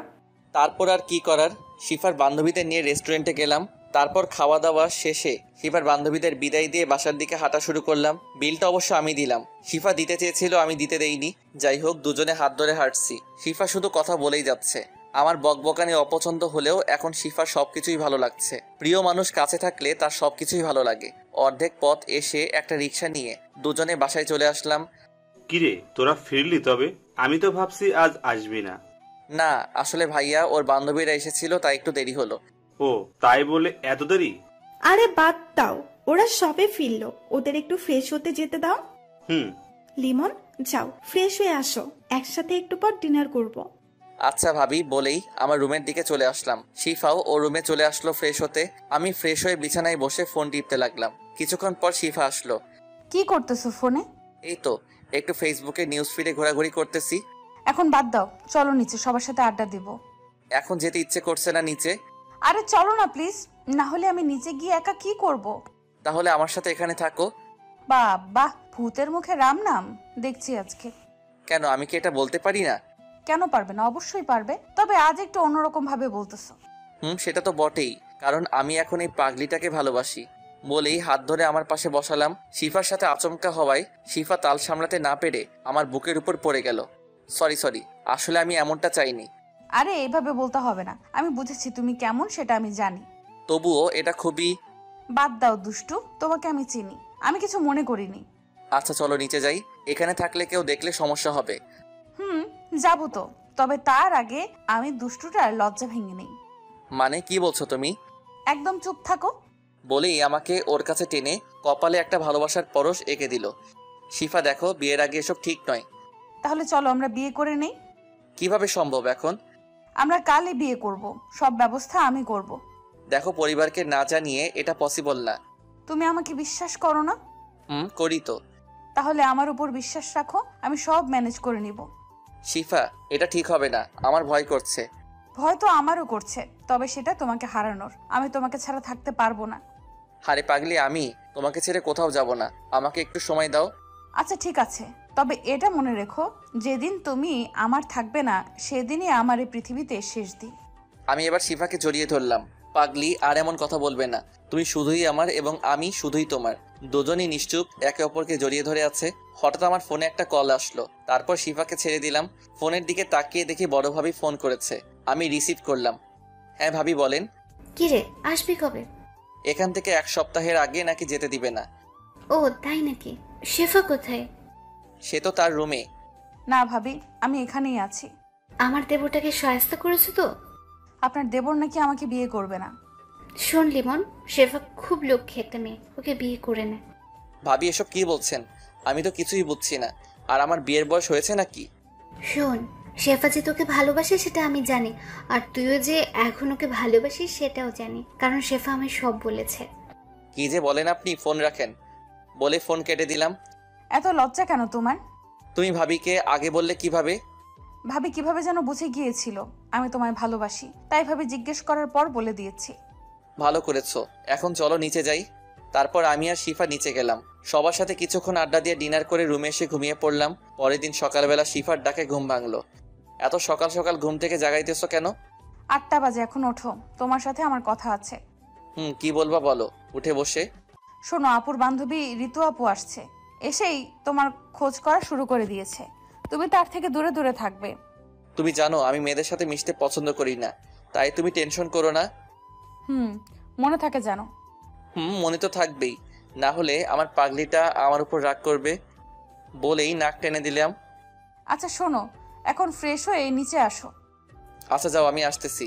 তারপর আর কি করার, শিফার বান্ধবীদের নিয়ে রেস্টুরেন্টে গেলাম। তারপর খাওয়া দাওয়া শেষে শিফার বান্ধবীদের বিদায় দিয়ে বাসার দিকে হাঁটা শুরু করলাম। বিলটা অবশ্য আমি দিলাম, শিফা দিতে চেয়েছিল, আমি দিতে দেইনি। যাই হোক, দুজনে হাত ধরে হাঁটছি। শিফা শুধু কথা বলেই যাচ্ছে। আমার বকবকানি অপছন্দ হলেও এখন শিফার সবকিছুই ভালো লাগছে। প্রিয় মানুষ কাছে থাকলে তার সবকিছুই ভালো লাগে। অর্ধেক পথ এসে একটা রিক্সা নিয়ে দুজনে বাসায় চলে আসলাম। কিরে, তোরা ফিরলি? তবে আমি তো ভাবছি আজ আসবি না। না, আসলে ভাইয়া ওর বান্ধবীরা এসেছিল, তাই একটু দেরি হলো। ও তাই বলে এত দেরি? আরে বাদ দাও, ওরা সবে ফিরলো, ওদের একটু ফ্রেশ হতে যেতে দাও। লিমন, যাও ফ্রেশ হয়ে আসো, একসাথে একটু পর ডিনার করব। আচ্ছা ভাবি বলেই আমার রুমের দিকে চলে আসলাম। শিফাও ও রুমে চলে আসলো ফ্রেশ হতে। আমি ফ্রেশ হয়ে বিছানায় বসে ফোন টিপতে লাগলাম। কিছুক্ষণ পর শিফা আসলো। কি করতেছো ফোনে? এই তো একটু ফেসবুকে নিউজ ফিডে ঘোরাঘুরি করতেছি। এখন বাদ দাও, চলো নিচে সবার সাথে আড্ডা দিব। এখন যেতে ইচ্ছে করছে না নিচে। আরে চলো না প্লিজ, না হলে আমি নিচে গিয়ে একা কি করব? তাহলে আমার সাথে এখানে থাকো। বাবা, ভূতের মুখে রাম নাম দেখছি আজকে। কেন, আমি কি এটা বলতে পারি না? কেন পারবে না, অবশ্যই পারবে, তবে আজ একটু অন্যরকম ভাবে বলতেছো। সেটা তো বটেই, কারণ আমি এখন এই পাগলিটাকে ভালোবাসি। বলেই হাত ধরে আমার পাশে বসালাম। শিফার সাথে আচমকা হওয়ায় শিফা তাল সামলাতে না পেরে আমার বুকের উপর পড়ে গেল। সরি, আসলে আমি এমনটা চাইনি। আরে এইভাবে বলতে হবে না, আমি বুঝেছি তুমি কেমন, সেটা আমি জানি। তবুও এটা খুবই। বাদ দাও দুষ্টু, তোমাকে আমি চিনি, আমি কিছু মনে করিনি। আচ্ছা চলো নিচে যাই, এখানে থাকলে কেউ দেখলে সমস্যা হবে। যাবো তো, তবে তার আগে আমি দুষ্টুটার লজ্জা ভেঙে নেই। মানে কি বলছো তুমি? একদম চুপ থাকো। বলেই আমাকে ওর কাছে টেনে কপালে একটা ভালোবাসার পরশ এঁকে দিল। শিফা দেখো, বিয়ের আগে এসব ঠিক নয়। তাহলে চলো আমরা বিয়ে করে নেই। কিভাবে সম্ভব এখন? আমরা কালই বিয়ে করব, সব ব্যবস্থা আমি করব। দেখো, পরিবারকে না জানিয়ে এটা পসিবল না। তুমি আমাকে বিশ্বাস করো না? করি তো। তাহলে আমার উপর বিশ্বাস রাখো, আমি সব ম্যানেজ করে নিব। শিফা, এটা ঠিক হবে না, আমার ভয় করছে। ভয় তো আমারও করছে, তবে সেটা তোমাকে হারানোর। আমি তোমাকে ছাড়া থাকতে পারবো না। আরে পাগলি, আমি তোমাকে ছেড়ে কোথাও যাব না, আমাকে একটু সময় দাও। আচ্ছা ঠিক আছে, তবে এটা মনে রেখো, যেদিন তুমি আমার থাকবে না সেদিনই আমার এই পৃথিবীতে শেষ দিন। আমি এবার শিফাকে জড়িয়ে ধরলাম। পাগলি, আর এমন কথা বলবে না, তুমি শুধুই আমার এবং আমি শুধুই তোমার। দুজনই নিশ্চুপ একে অপরকে জড়িয়ে ধরে আছে। হঠাৎ আমার ফোনে একটা কল আসলো। তারপর শিফাকে ছেড়ে দিলাম। ফোনের দিকে তাকিয়ে দেখি বড় ভাবি ফোন করেছে। আমি রিসিভ করলাম। হ্যাঁ ভাবি বলেন। কি রে, আসবি কবে? এখান থেকে 1 সপ্তাহের আগে নাকি যেতে দিবে না। ও তাই নাকি? শেফা কোথায়? সে তো তার রুমে। না ভাবি, আমি এখানেই আছি। আমার দেবরটাকে শায়েস্তা করেছো তো? আপনার দেবর নাকি আমাকে বিয়ে করবে না। শোন লিমন, শেফা খুব লক্ষ্মী একটা মেয়ে, ওকে বিয়ে করে নে। ভাবি এসব কি বলছেন? আমি তো কিছুই বুঝছি না। আর আমার বিয়ের বয়স হয়েছে নাকি? শোন, শেফা যে তোকে ভালোবাসে সেটা আমি জানি, আর তুইও যে এখন ওকে ভালোবাসিস সেটাও জানি, কারণ শেফা আমায় সব বলেছে। কি যে বলেন আপনি, ফোন রাখেন। বলে ফোন কেটে দিলাম। এত লজ্জা কেন তোমার? তুমি ভাবিকে আগে বললে কিভাবে? ভাবি কিভাবে যেন বুঝে গিয়েছিল আমি তোমায় ভালোবাসি, তাই ভাবি জিজ্ঞেস করার পর বলে দিয়েছি। ভালো করেছো। এখন চলো নিচে যাই। তারপর আমি আর শিফা নিচে গেলাম। সবার সাথে কিছুক্ষণ আড্ডা দিয়ে ডিনার করে রুমে এসে ঘুমিয়ে পড়লাম। পরের দিন সকালবেলা শিফার ডাকে ঘুম ভাঙলো। এত সকাল সকাল ঘুম থেকে জাগাইতেছো কেন? 8টা বাজে, এখন ওঠো, তোমার সাথে আমার কথা আছে। কি বলবা বলো। উঠে বসে শোনো, আপুর বান্ধবী ঋতু আপু আসছে, এসেই তোমার খোঁজ করা শুরু করে দিয়েছে। তুমি তার থেকে দূরে দূরে থাকবে। তুমি জানো আমি মেয়েদের সাথে মিশতে পছন্দ করি না, তাই তুমি টেনশন করো না। মনে থাকে জানো। মনে তো থাকবেই, না হলে আমার পাগলিটা আমার উপর রাগ করবে। বলেই নাক টেনে দিলাম। আচ্ছা শোনো, এখন ফ্রেশ হয়ে নিচে আসো। আচ্ছা যাও, আমি আসতেছি।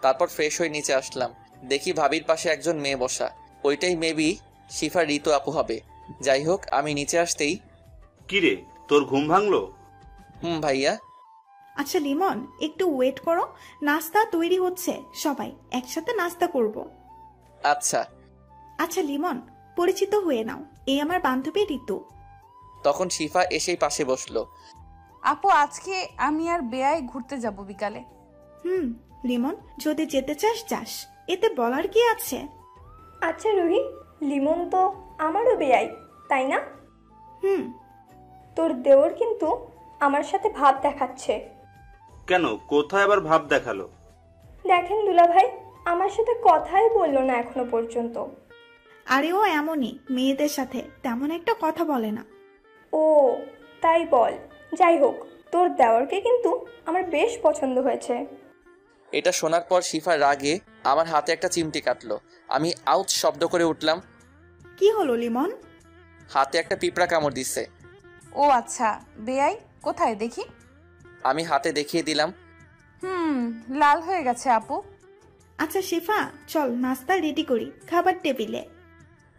তারপর ফ্রেশ হয়ে নিচে আসলাম। দেখি ভাবির পাশে একজন মেয়ে বসা। ওইটাই মেবি শিফা ঋতু আপু হবে। যাই হোক, আমি নিচে আসতেই, কিরে তোর ঘুম ভাঙলো? ভাইয়া। আচ্ছা লিমন, একটু ওয়েট করো, নাস্তা তৈরি হচ্ছে, সবাই একসাথে নাস্তা করব। আচ্ছা। আচ্ছা লিমন, পরিচিত হয়ে নাও, এই আমার বান্ধবী ঋতু। তখন শিফা এসেই পাশে বসলো। আপু, আজকে আমি আর বেয়াই ঘুরতে যাব বিকালে। লিমন, যদি যেতে চাস যাস, এতে বলার কি আছে? আচ্ছা রুহি, লিমন তো আমারও বেয়াই, তাই না? তোর দেওর কিন্তু আমার সাথে ভাব দেখাচ্ছে। কেন, কোথায় আবার ভাব দেখালো? দেখেন দুলা ভাই, আমার সাথে কথাই বললো না এখনো পর্যন্ত। আরে ও এমনই, মেয়েদের সাথে তেমন একটা কথা বলে না। ও তাই বল। যাই হোক, তোর দেওরকে কিন্তু আমার বেশ পছন্দ হয়েছে। এটা শোনার পর শিফা রাগে আমার হাতে একটা চিমটি কাটলো। আমি আউচ শব্দ করে উঠলাম। কি হলো লিমন? হাতে একটা পিঁপড়া কামড় দিচ্ছে। ও আচ্ছা, বেয়াই কোথায় দেখি? আমি হাতে দেখিয়ে দিলাম। লাল হয়ে গেছে আপু। আচ্ছা শিফা, চল নাস্তা রেডি করি, খাবার টেবিলে।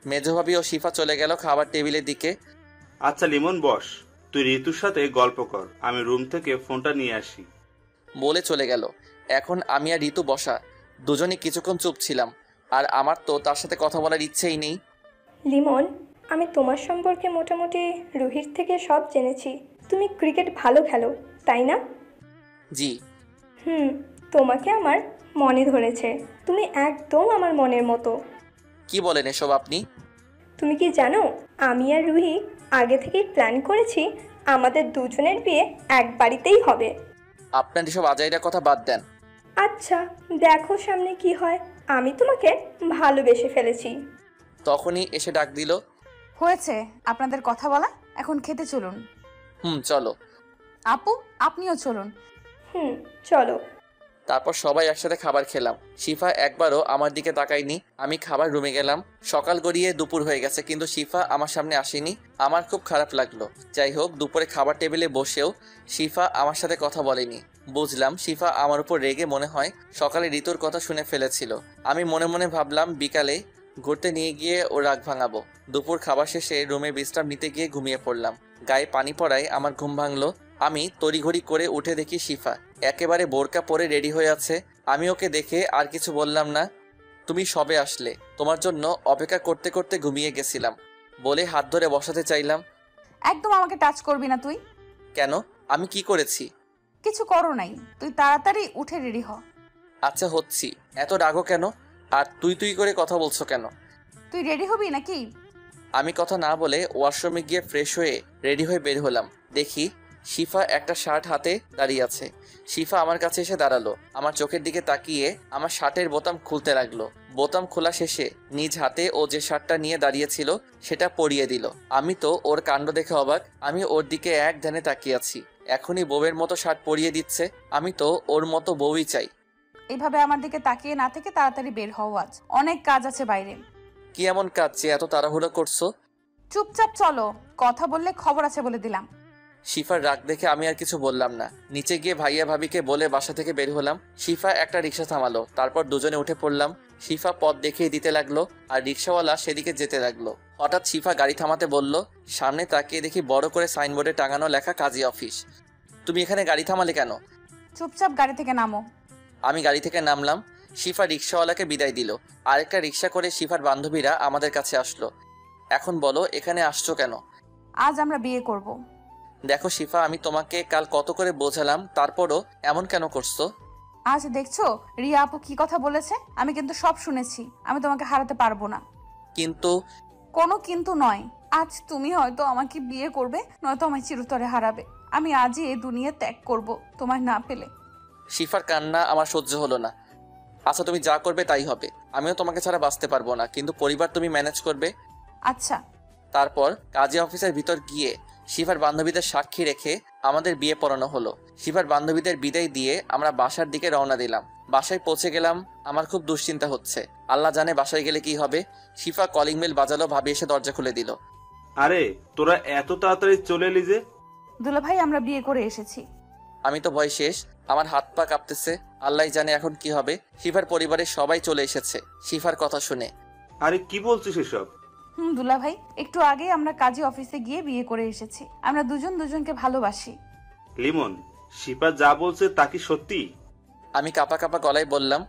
মেজভাবি ও শিফা চলে গেল খাবার টেবিলের দিকে। আচ্ছা লিমন বস, তুই ঋতুর সাথে গল্প কর, আমি রুম থেকে ফোনটা নিয়ে আসি। বলে চলে গেল। এখন আমি আর ঋতু বসা, দুজনই কিছুক্ষণ চুপ ছিলাম। আর আমার তো তার সাথে কথা বলার ইচ্ছেই নেই। লিমন, আমি তোমার সম্পর্কে মোটামুটি রুহির থেকে সব জেনেছি। তুমি ক্রিকেট ভালো খেলো, তাই না? জি। তোমাকে আমার মনে ধরেছে। তুমি একদম আমার মনের মতো। কি বলেন এসব আপনি? তুমি কি জানো, আমি আর রুহি আগে থেকেই প্ল্যান করেছি আমাদের দুজনের বিয়ে এক বাড়িতেই হবে। আপনার এসব আজাইরা কথা বাদ দেন। আচ্ছা দেখো সামনে কি হয়। আমি তোমাকে ভালোবেসে ফেলেছি। তখনই এসে ডাক দিল। হয়েছে আপনাদের কথা বলা, এখন খেতে চলুন। চলো। আপু, আপনিও চলুন। চলো। তারপর সবাই একসাথে খাবার খেলাম। শিফা একবারও আমার দিকে তাকায়নি। আমি খাবার রুমে গেলাম। সকাল গড়িয়ে দুপুর হয়ে গেছে, কিন্তু শিফা আমার সামনে আসেনি। আমার খুব খারাপ লাগলো। যাই হোক, দুপুরে খাবার টেবিলে বসেও শিফা আমার সাথে কথা বলেনি। বুঝলাম শিফা আমার উপর রেগে মনে হয় সকালে ঋতুর কথা শুনে ফেলেছিল। আমি মনে মনে ভাবলাম বিকালে ঘুরতে নিয়ে গিয়ে ও রাগ ভাঙাবো। দুপুর খাবার শেষে রুমে বিশ্রাম নিতে গিয়ে ঘুমিয়ে পড়লাম। গায়ে পানি পড়ায় আমার ঘুম ভাঙলো। আমি তড়িঘড়ি করে উঠে দেখি শিফা একেবারে বোরকা পরে রেডি হয়ে আছে। আমি ওকে দেখে আর কিছু বললাম না। তুমি সবে আসলে, তোমার জন্য অপেক্ষা করতে করতে ঘুমিয়ে গেছিলাম বলে হাত ধরে বসাতে চাইলাম। একদম আমাকে টাচ করবি না তুই। কেন? আমি কি করেছি? কিছু করো নাই, তুই তাড়াতাড়ি উঠে রেডি হ। আচ্ছা হচ্ছি, এত রাগো কেন? আর তুই করে কথা বলছো কেন? তুই রেডি হবি নাকি? আমি কথা না বলে ওয়াশরুমে গিয়ে ফ্রেশ হয়ে রেডি হয়ে বের হলাম। দেখি শিফা একটা শার্ট হাতে দাঁড়িয়ে আছে। শিফা আমার কাছে এসে দাঁড়ালো। আমার চোখের দিকে তাকিয়ে আমার শার্টের বোতাম খুলতে লাগলো। বোতাম খোলা শেষে নিজ হাতে ও যে শার্টটা নিয়ে দাঁড়িয়েছিল সেটা পরিয়ে দিল। আমি তো ওর কাণ্ড দেখে অবাক। আমি ওর দিকে এক ধ্যানে তাকিয়ে আছি। এখনই বউয়ের মতো শার্ট পরিয়ে দিচ্ছে। আমি তো ওর মতো বউই চাই। এইভাবে আমার দিকে তাকিয়ে না থেকে তাড়াতাড়ি বের হও, আজ অনেক কাজ আছে বাইরে। কি এমন কাজ যে এত তাড়াহুড়ো করছো? চুপচাপ চলো, কথা বললে খবর আছে বলে দিলাম। শিফার রাগ দেখে আমি আর কিছু বললাম না। নিচে গিয়ে ভাইয়া ভাবিকে বলে বাসা থেকে বের হলাম। শিফা একটা রিক্সা থামালো, তারপর দুজনে উঠে পড়লাম। শিফা পথ দেখিয়ে দিতে লাগলো আর রিক্সাওয়ালা সেদিকে যেতে লাগলো। হঠাৎ শিফা গাড়ি থামাতে বলল। সামনে তাকিয়ে দেখি বড় করে সাইনবোর্ডে টাঙানো লেখা কাজী অফিস। তুমি এখানে গাড়ি থামালে কেন? চুপচাপ গাড়ি থেকে নামো। আমি গাড়ি থেকে নামলাম। শিফা রিক্সাওয়ালাকে বিদায় দিল। আরেকটা রিক্সা করে শিফার বান্ধবীরা আমাদের কাছে আসলো। এখন বলো এখানে আসছো কেন? আজ আমরা বিয়ে করব। দেখো শিফা, আমি তোমাকে কাল কত করে বোঝালাম, তারপরও এমন কেন করছো? আজ দেখছো রিয়া আপু কি কথা বলেছে? আমি কিন্তু সব শুনেছি। আমি তোমাকে হারাতে পারবো না। কিন্তু কোনো কিন্তু নয়। আজ তুমি হয়তো আমাকে বিয়ে করবে, নয়তো আমায় চিরতরে হারাবে। আমি আজই এই দুনিয়া ত্যাগ করব তোমায় না পেলে। শিফার কান্না আমার সহ্য হলো না। আচ্ছা তুমি যা করবে তাই হবে। আমিও তোমাকে ছাড়া বাঁচতে পারবো না, কিন্তু পরিবার তুমি ম্যানেজ করবে। আচ্ছা। তারপর কাজী অফিসের ভিতর গিয়ে শিফার বান্ধবীদের সাক্ষী রেখে আমাদের বিয়ে পড়ানো হলো। শিফার বান্ধবীদের বিদায় দিয়ে আমরা বাসার দিকে রওনা দিলাম। বাসায় পৌঁছে গেলাম। আমার খুব দুশ্চিন্তা হচ্ছে। আল্লাহ জানে বাসায় গেলে কি হবে। শিফা কলিং বেল বাজালো, ভাবি এসে দরজা খুলে দিল। আরে তোরা এত তাড়াতাড়ি চলে এলি যে? দুলাভাই আমরা বিয়ে করে এসেছি। আমি তো ভয় শেষ, আমার হাত পা কাঁপতেছে। আল্লাহ জানে এখন কি হবে। শিফার পরিবারের সবাই চলে এসেছে শিফার কথা শুনে। আরে কি বলছিস এসব? দুলাভাই একটু আগে আমরা কাজী অফিসে গিয়ে বিয়ে করে এসেছি। আমরা দুজন দুজনকে ভালোবাসি। লিমন, শিফা যা বলছে তা কি সত্যি? আমি কাঁপা কাঁপা গলায় বললাম,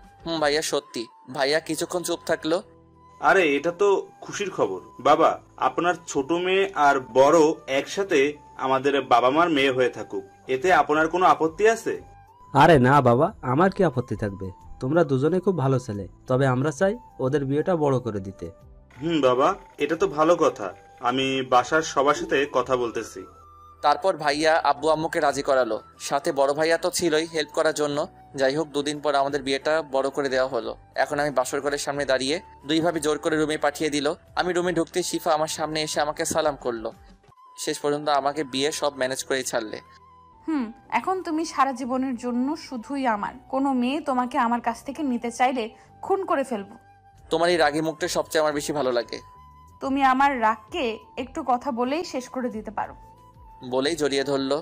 ভাইয়া সত্যি। ভাইয়া কিছুক্ষণ চুপ থাকলো। আরে এটা তো খুশির খবর বাবা। আপনার ছোট মেয়ে আর বড় একসাথে আমাদের বাবা মার মেয়ে হয়ে থাকুক, এতে আপনার কোনো আপত্তি আছে? আরে না বাবা, আমার কি আপত্তি থাকবে? তোমরা দুজনে খুব ভালো ছেলে, তবে আমরা চাই ওদের বিয়েটা বড় করে দিতে। বাবা, এটা তো ভালো কথা। আমি বাসার সবার সাথে কথা বলতেছি। তারপর ভাইয়া আব্বু আম্মুকে রাজি করালো, সাথে বড় ভাইয়া তো ছিলই হেল্প করার জন্য। যাই হোক, দুদিন পর আমাদের বিয়েটা বড় করে দেওয়া হলো। এখন আমি বাসর ঘরের সামনে দাঁড়িয়ে, দুই ভাবি জোর করে রুমে পাঠিয়ে দিল। আমি রুমে ঢুকতে শিফা আমার সামনে এসে আমাকে সালাম করলো। শেষ পর্যন্ত আমাকে বিয়ে সব ম্যানেজ করেই ছাড়লে। এখন তুমি সারা জীবনের জন্য শুধুই আমার। কোনো মেয়ে তোমাকে আমার কাছ থেকে নিতে চাইলে খুন করে ফেলবো। তোমার এই রাগী মুখটা সবচেয়ে আমার বেশি ভালো লাগে। তুমি আমার রাগকে একটু কথা বলেই শেষ করে দিতে পারো। বলেই জড়িয়ে ধরলো।